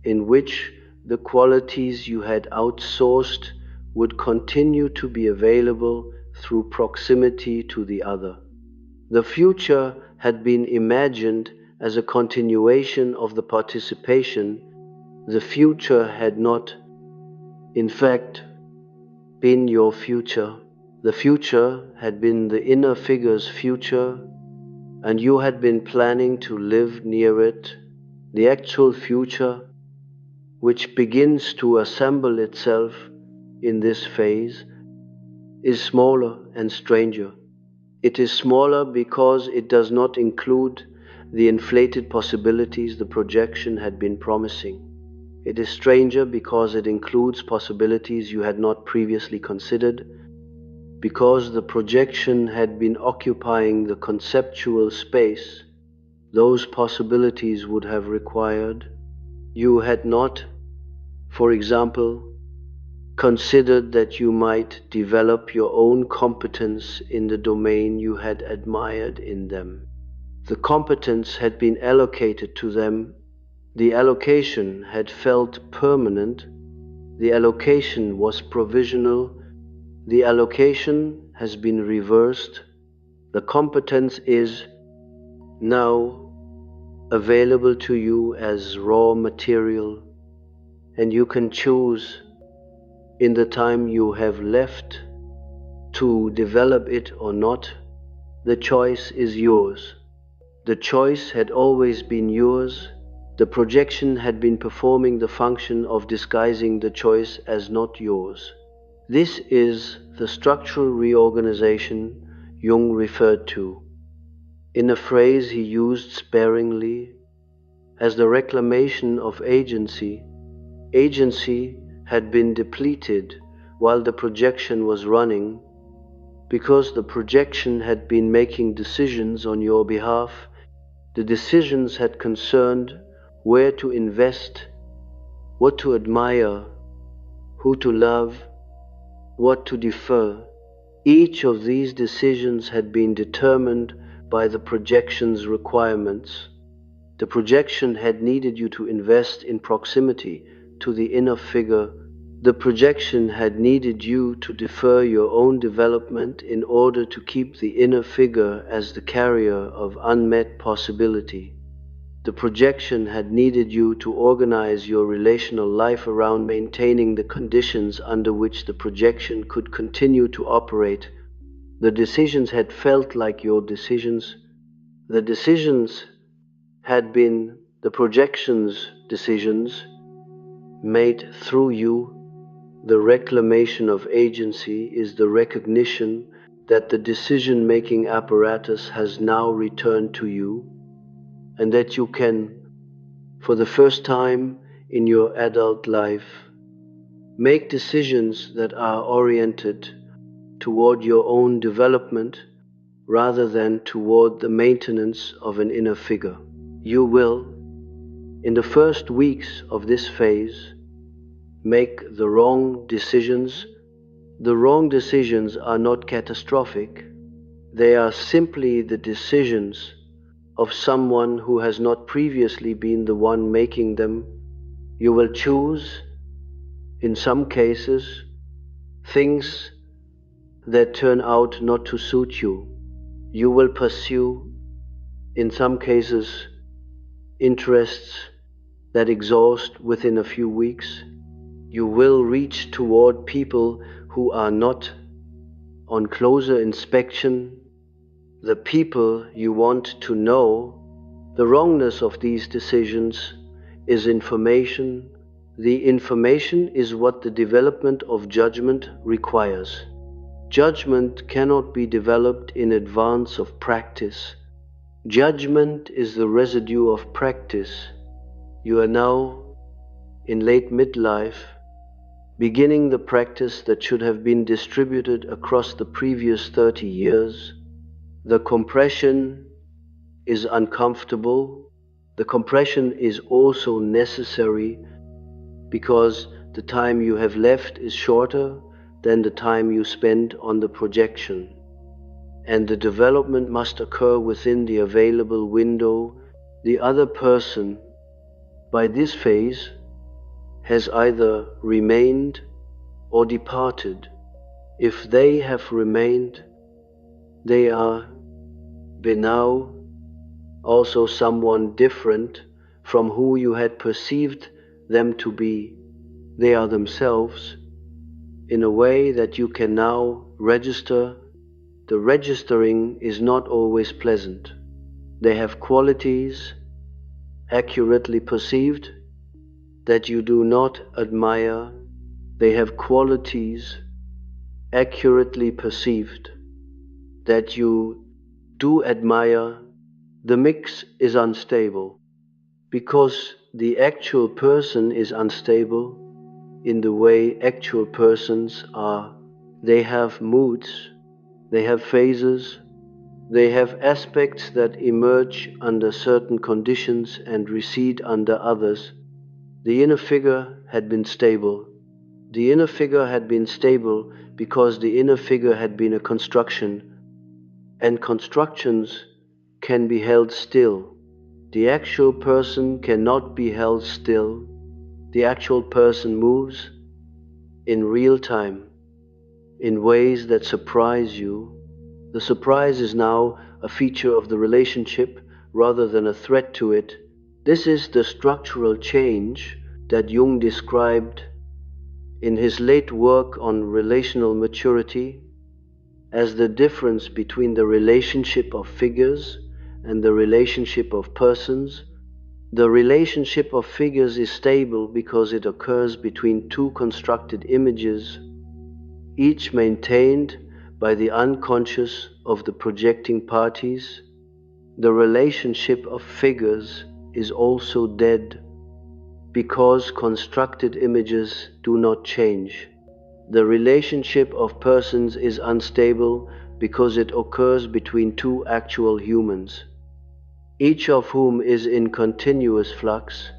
in which the qualities you had outsourced would continue to be available through proximity to the other. The future had been imagined as a continuation of the participation. The future had not, in fact, been your future. The future had been the inner figure's future, and you had been planning to live near it. The actual future, which begins to assemble itself in this phase, is smaller and stranger. It is smaller because it does not include the inflated possibilities the projection had been promising. It is stranger because it includes possibilities you had not previously considered, because the projection had been occupying the conceptual space those possibilities would have required. You had not, for example, considered that you might develop your own competence in the domain you had admired in them. The competence had been allocated to them. The allocation had felt permanent. The allocation was provisional. The allocation has been reversed. The competence is now available to you as raw material, and you can choose in the time you have left to develop it or not. The choice is yours. The choice had always been yours. The projection had been performing the function of disguising the choice as not yours. This is the structural reorganization Jung referred to, in a phrase he used sparingly, as the reclamation of agency. Agency had been depleted while the projection was running, because the projection had been making decisions on your behalf. The decisions had concerned where to invest, what to admire, who to love, what to defer. Each of these decisions had been determined by the projection's requirements. The projection had needed you to invest in proximity to the inner figure. The projection had needed you to defer your own development in order to keep the inner figure as the carrier of unmet possibility. The projection had needed you to organize your relational life around maintaining the conditions under which the projection could continue to operate. The decisions had felt like your decisions. The decisions had been the projection's decisions made through you. The reclamation of agency is the recognition that the decision-making apparatus has now returned to you, and that you can, for the first time in your adult life, make decisions that are oriented toward your own development rather than toward the maintenance of an inner figure. You will, in the first weeks of this phase, make the wrong decisions. The wrong decisions are not catastrophic. They are simply the decisions of someone who has not previously been the one making them. You will choose, in some cases, things that turn out not to suit you. You will pursue, in some cases, interests that exhaust within a few weeks. You will reach toward people who are not, on closer inspection, the people you want to know. The wrongness of these decisions is information. The information is what the development of judgment requires. Judgment cannot be developed in advance of practice. Judgment is the residue of practice. You are now in late midlife, beginning the practice that should have been distributed across the previous 30 years. The compression is uncomfortable. The compression is also necessary because the time you have left is shorter than the time you spend on the projection. And the development must occur within the available window. The other person, by this phase, has either remained or departed. If they have remained, they are now also someone different from who you had perceived them to be. They are themselves in a way that you can now register. The registering is not always pleasant. They have qualities accurately perceived that you do not admire. They have qualities accurately perceived that you do admire. The mix is unstable because the actual person is unstable in the way actual persons are. They have moods, they have phases, they have aspects that emerge under certain conditions and recede under others. The inner figure had been stable. The inner figure had been stable because the inner figure had been a construction, and constructions can be held still. The actual person cannot be held still. The actual person moves in real time, in ways that surprise you. The surprise is now a feature of the relationship rather than a threat to it. This is the structural change that Jung described in his late work on relational maturity as the difference between the relationship of figures and the relationship of persons. The relationship of figures is stable because it occurs between two constructed images, each maintained by the unconscious of the projecting parties. The relationship of figures is also dead because constructed images do not change. The relationship of persons is unstable because it occurs between two actual humans, each of whom is in continuous flux.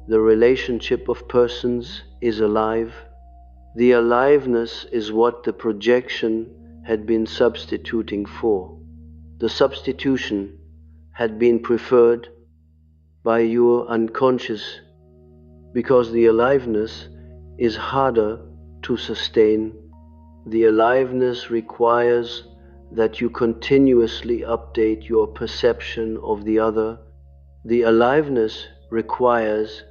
The relationship of persons is alive. The aliveness is what the projection had been substituting for. The substitution had been preferred by your unconscious because the aliveness is harder to sustain. The aliveness requires that you continuously update your perception of the other. The aliveness requires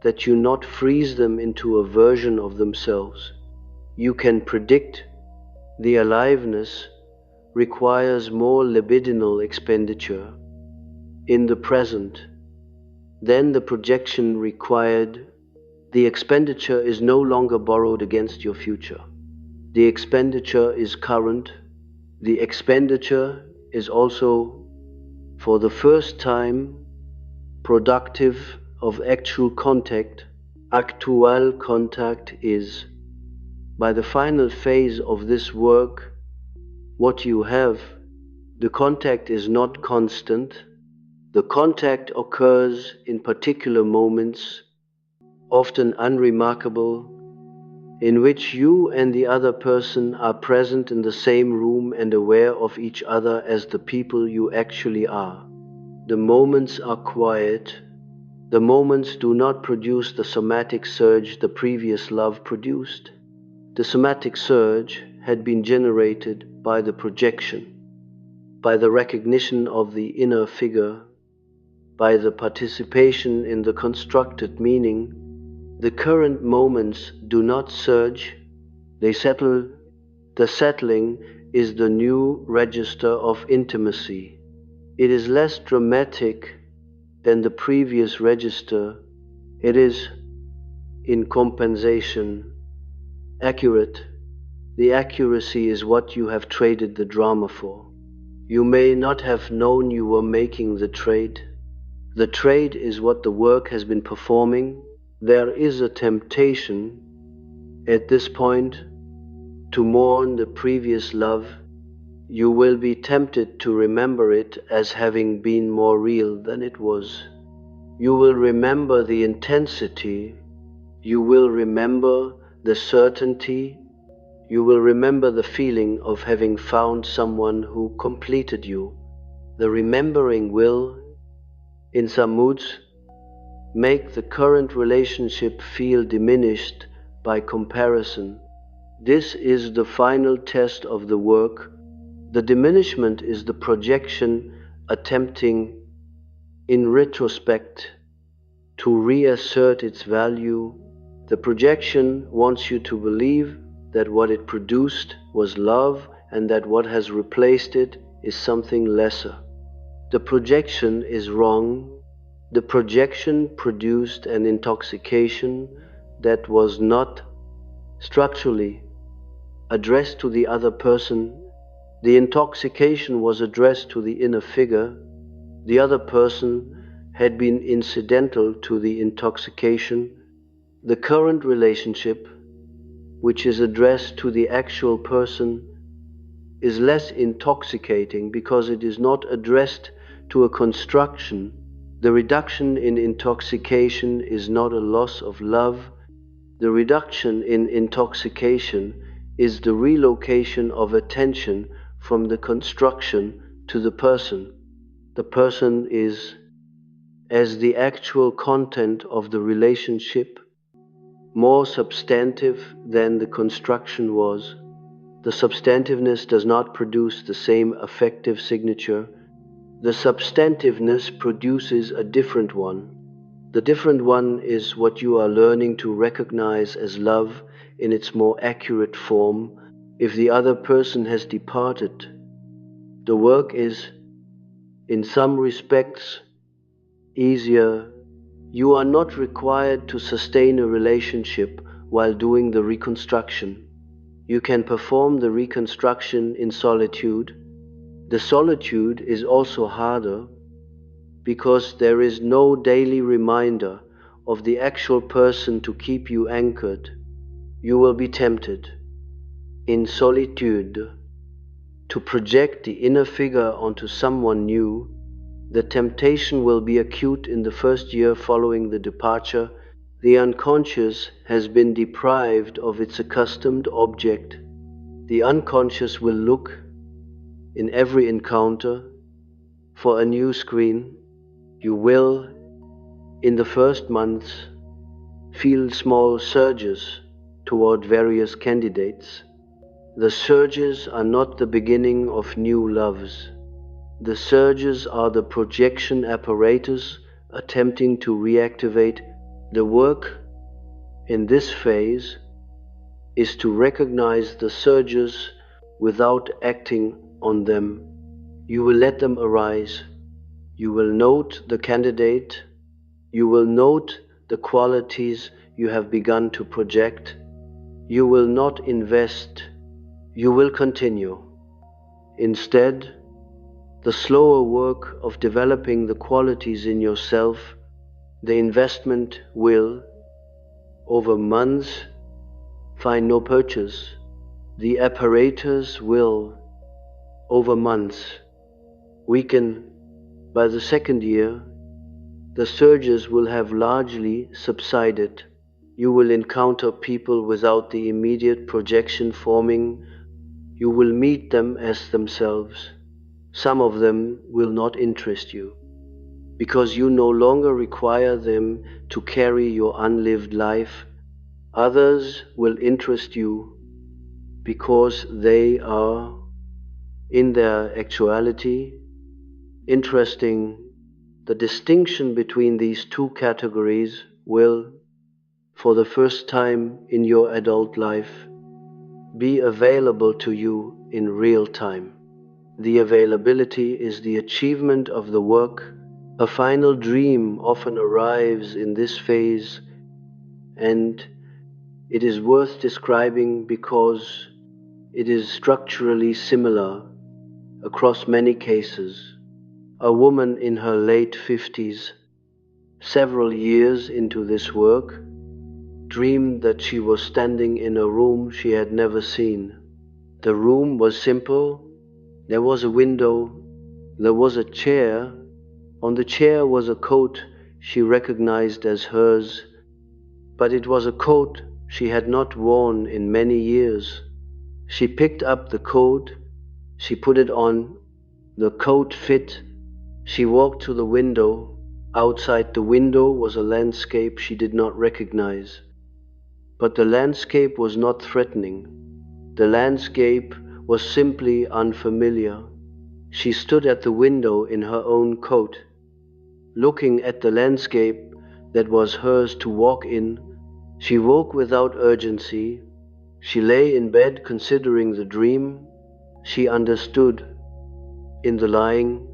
that you not freeze them into a version of themselves. You can predict. The aliveness requires more libidinal expenditure in the present than the projection required. The expenditure is no longer borrowed against your future. The expenditure is current. The expenditure is also, for the first time, productive of actual contact. Actual contact is, by the final phase of this work, what you have. The contact is not constant. The contact occurs in particular moments, often unremarkable, in which you and the other person are present in the same room and aware of each other as the people you actually are. The moments are quiet. The moments do not produce the somatic surge the previous love produced. The somatic surge had been generated by the projection, by the recognition of the inner figure, by the participation in the constructed meaning. The current moments do not surge, they settle. The settling is the new register of intimacy. It is less dramatic than the previous register. It is, in compensation, accurate. The accuracy is what you have traded the drama for. You may not have known you were making the trade. The trade is what the work has been performing. There is a temptation at this point to mourn the previous love. You will be tempted to remember it as having been more real than it was. You will remember the intensity. You will remember the certainty. You will remember the feeling of having found someone who completed you. The remembering will, in some moods, make the current relationship feel diminished by comparison. This is the final test of the work. The diminishment is the projection attempting, in retrospect, to reassert its value. The projection wants you to believe that what it produced was love and that what has replaced it is something lesser. The projection is wrong. The projection produced an intoxication that was not structurally addressed to the other person. The intoxication was addressed to the inner figure. The other person had been incidental to the intoxication. The current relationship, which is addressed to the actual person, is less intoxicating because it is not addressed to a construction. The reduction in intoxication is not a loss of love, The reduction in intoxication is the relocation of attention from the construction to the person. The person is as the actual content of the relationship, more substantive than the construction was. The substantiveness does not produce the same affective signature. The substantiveness produces a different one. The different one is what you are learning to recognize as love in its more accurate form. If the other person has departed, the work is, in some respects, easier. You are not required to sustain a relationship while doing the reconstruction. You can perform the reconstruction in solitude. The solitude is also harder because there is no daily reminder of the actual person to keep you anchored. You will be tempted, in solitude, to project the inner figure onto someone new. The temptation will be acute in the first year following the departure. The unconscious has been deprived of its accustomed object. The unconscious will look, in every encounter, for a new screen. You will, in the first months, feel small surges toward various candidates. The surges are not the beginning of new loves. The surges are the projection apparatus attempting to reactivate. The work in this phase is to recognize the surges without acting on them. You will let them arise. You will note the candidate. You will note the qualities you have begun to project. You will not invest. You will continue. Instead, the slower work of developing the qualities in yourself, the investment will, over months, find no purchase. The apparatus will, over months, weaken. By the second year, the surges will have largely subsided. You will encounter people without the immediate projection forming. You will meet them as themselves. Some of them will not interest you, because you no longer require them to carry your unlived life. Others will interest you because they are, in their actuality, interesting. The distinction between these two categories will, for the first time in your adult life, be available to you in real time. The availability is the achievement of the work. A final dream often arrives in this phase, and it is worth describing because it is structurally similar across many cases. A woman in her late 50s, several years into this work, dreamed that she was standing in a room she had never seen. The room was simple. There was a window. There was a chair. On the chair was a coat she recognized as hers, but it was a coat she had not worn in many years. She picked up the coat. She put it on. The coat fit. She walked to the window. Outside the window was a landscape she did not recognize. But the landscape was not threatening. The landscape was simply unfamiliar. She stood at the window in her own coat, looking at the landscape that was hers to walk in. She woke without urgency. She lay in bed considering the dream. She understood, in the lying,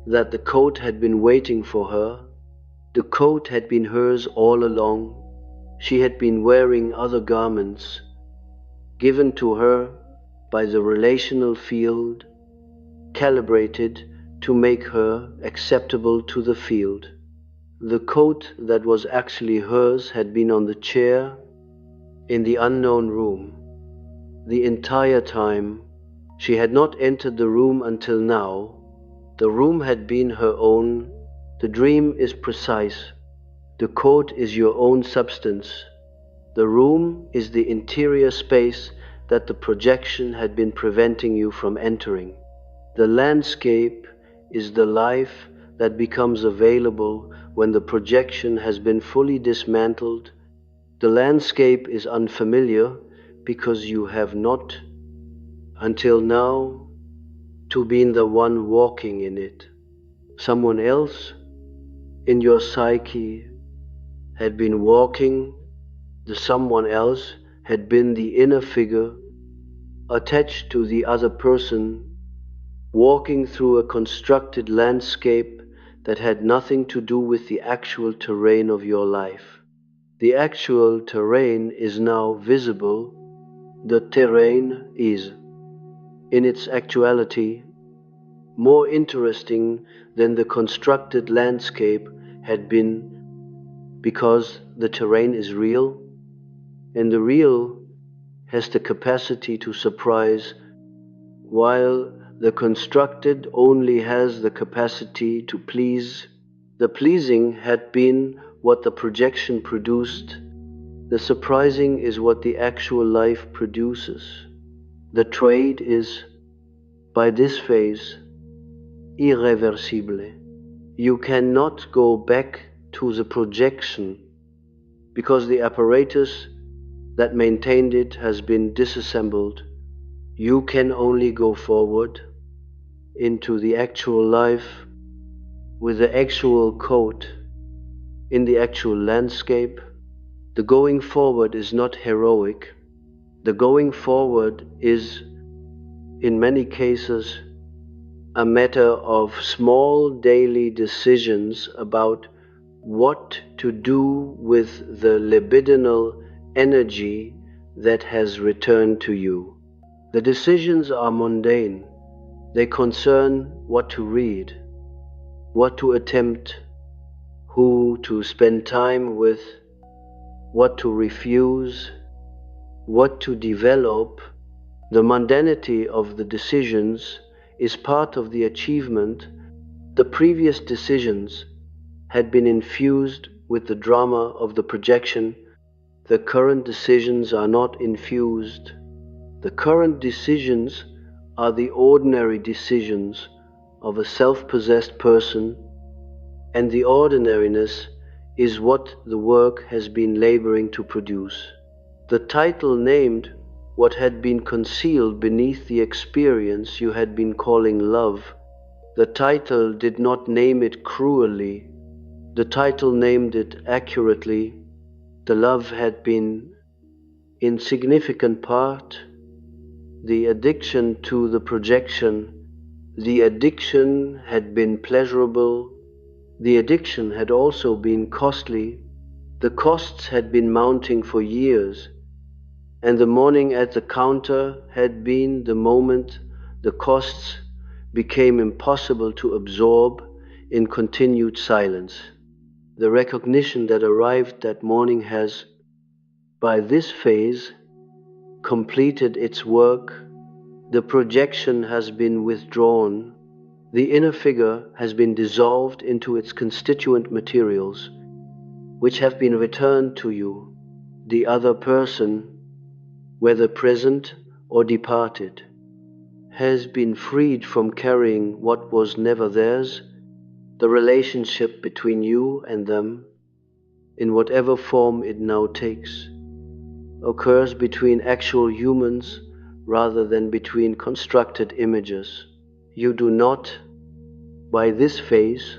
that the coat had been waiting for her. The coat had been hers all along. She had been wearing other garments, given to her by the relational field, calibrated to make her acceptable to the field. The coat that was actually hers had been on the chair in the unknown room. The entire time, she had not entered the room until now. The room had been her own. The dream is precise. The coat is your own substance. The room is the interior space that the projection had been preventing you from entering. The landscape is the life that becomes available when the projection has been fully dismantled. The landscape is unfamiliar because you have not, until now, to been the one walking in it. Someone else in your psyche had been walking. The someone else had been the inner figure attached to the other person, walking through a constructed landscape that had nothing to do with the actual terrain of your life. The actual terrain is now visible. The terrain is, in its actuality, more interesting than the constructed landscape had been because the terrain is real, and the real has the capacity to surprise, while the constructed only has the capacity to please. The pleasing had been what the projection produced. The surprising is what the actual life produces. The trade is, by this phase, irreversible. You cannot go back to the projection because the apparatus that maintained it has been disassembled. You can only go forward into the actual life with the actual code in the actual landscape. The going forward is not heroic. The going forward is, in many cases, a matter of small daily decisions about what to do with the libidinal energy that has returned to you. The decisions are mundane. They concern what to read, what to attempt, who to spend time with, what to refuse, what to develop. The mundanity of the decisions is part of the achievement. The previous decisions had been infused with the drama of the projection. The current decisions are not infused. The current decisions are the ordinary decisions of a self-possessed person, and the ordinariness is what the work has been laboring to produce. The title named what had been concealed beneath the experience you had been calling love. The title did not name it cruelly. The title named it accurately. The love had been, in significant part, the addiction to the projection. The addiction had been pleasurable. The addiction had also been costly. The costs had been mounting for years, and the morning at the counter had been the moment the costs became impossible to absorb in continued silence. The recognition that arrived that morning has, by this phase, completed its work. The projection has been withdrawn. The inner figure has been dissolved into its constituent materials, which have been returned to you. The other person, whether present or departed, has been freed from carrying what was never theirs. The relationship between you and them, in whatever form it now takes, occurs between actual humans rather than between constructed images. You do not, by this phase,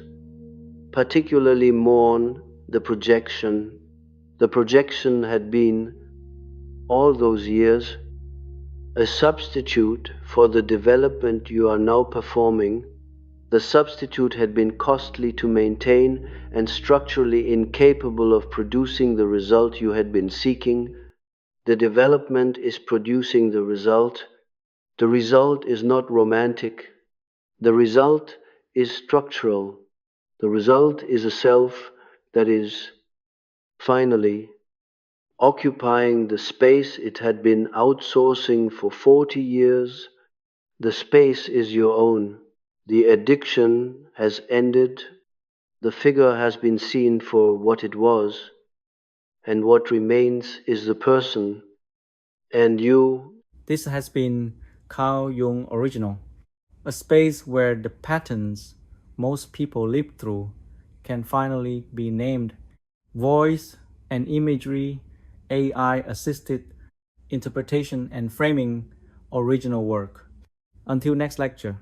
particularly mourn the projection. The projection had been, all those years, a substitute for the development you are now performing. The substitute had been costly to maintain and structurally incapable of producing the result you had been seeking. The development is producing the result. The result is not romantic. The result is structural. The result is a self that is, finally, occupying the space it had been outsourcing for 40 years. The space is your own. The addiction has ended. The figure has been seen for what it was. and what remains is the person, and you. This has been Carl Jung Original, a space where the patterns most people live through can finally be named. Voice and imagery, AI assisted interpretation and framing, original work. Until next lecture.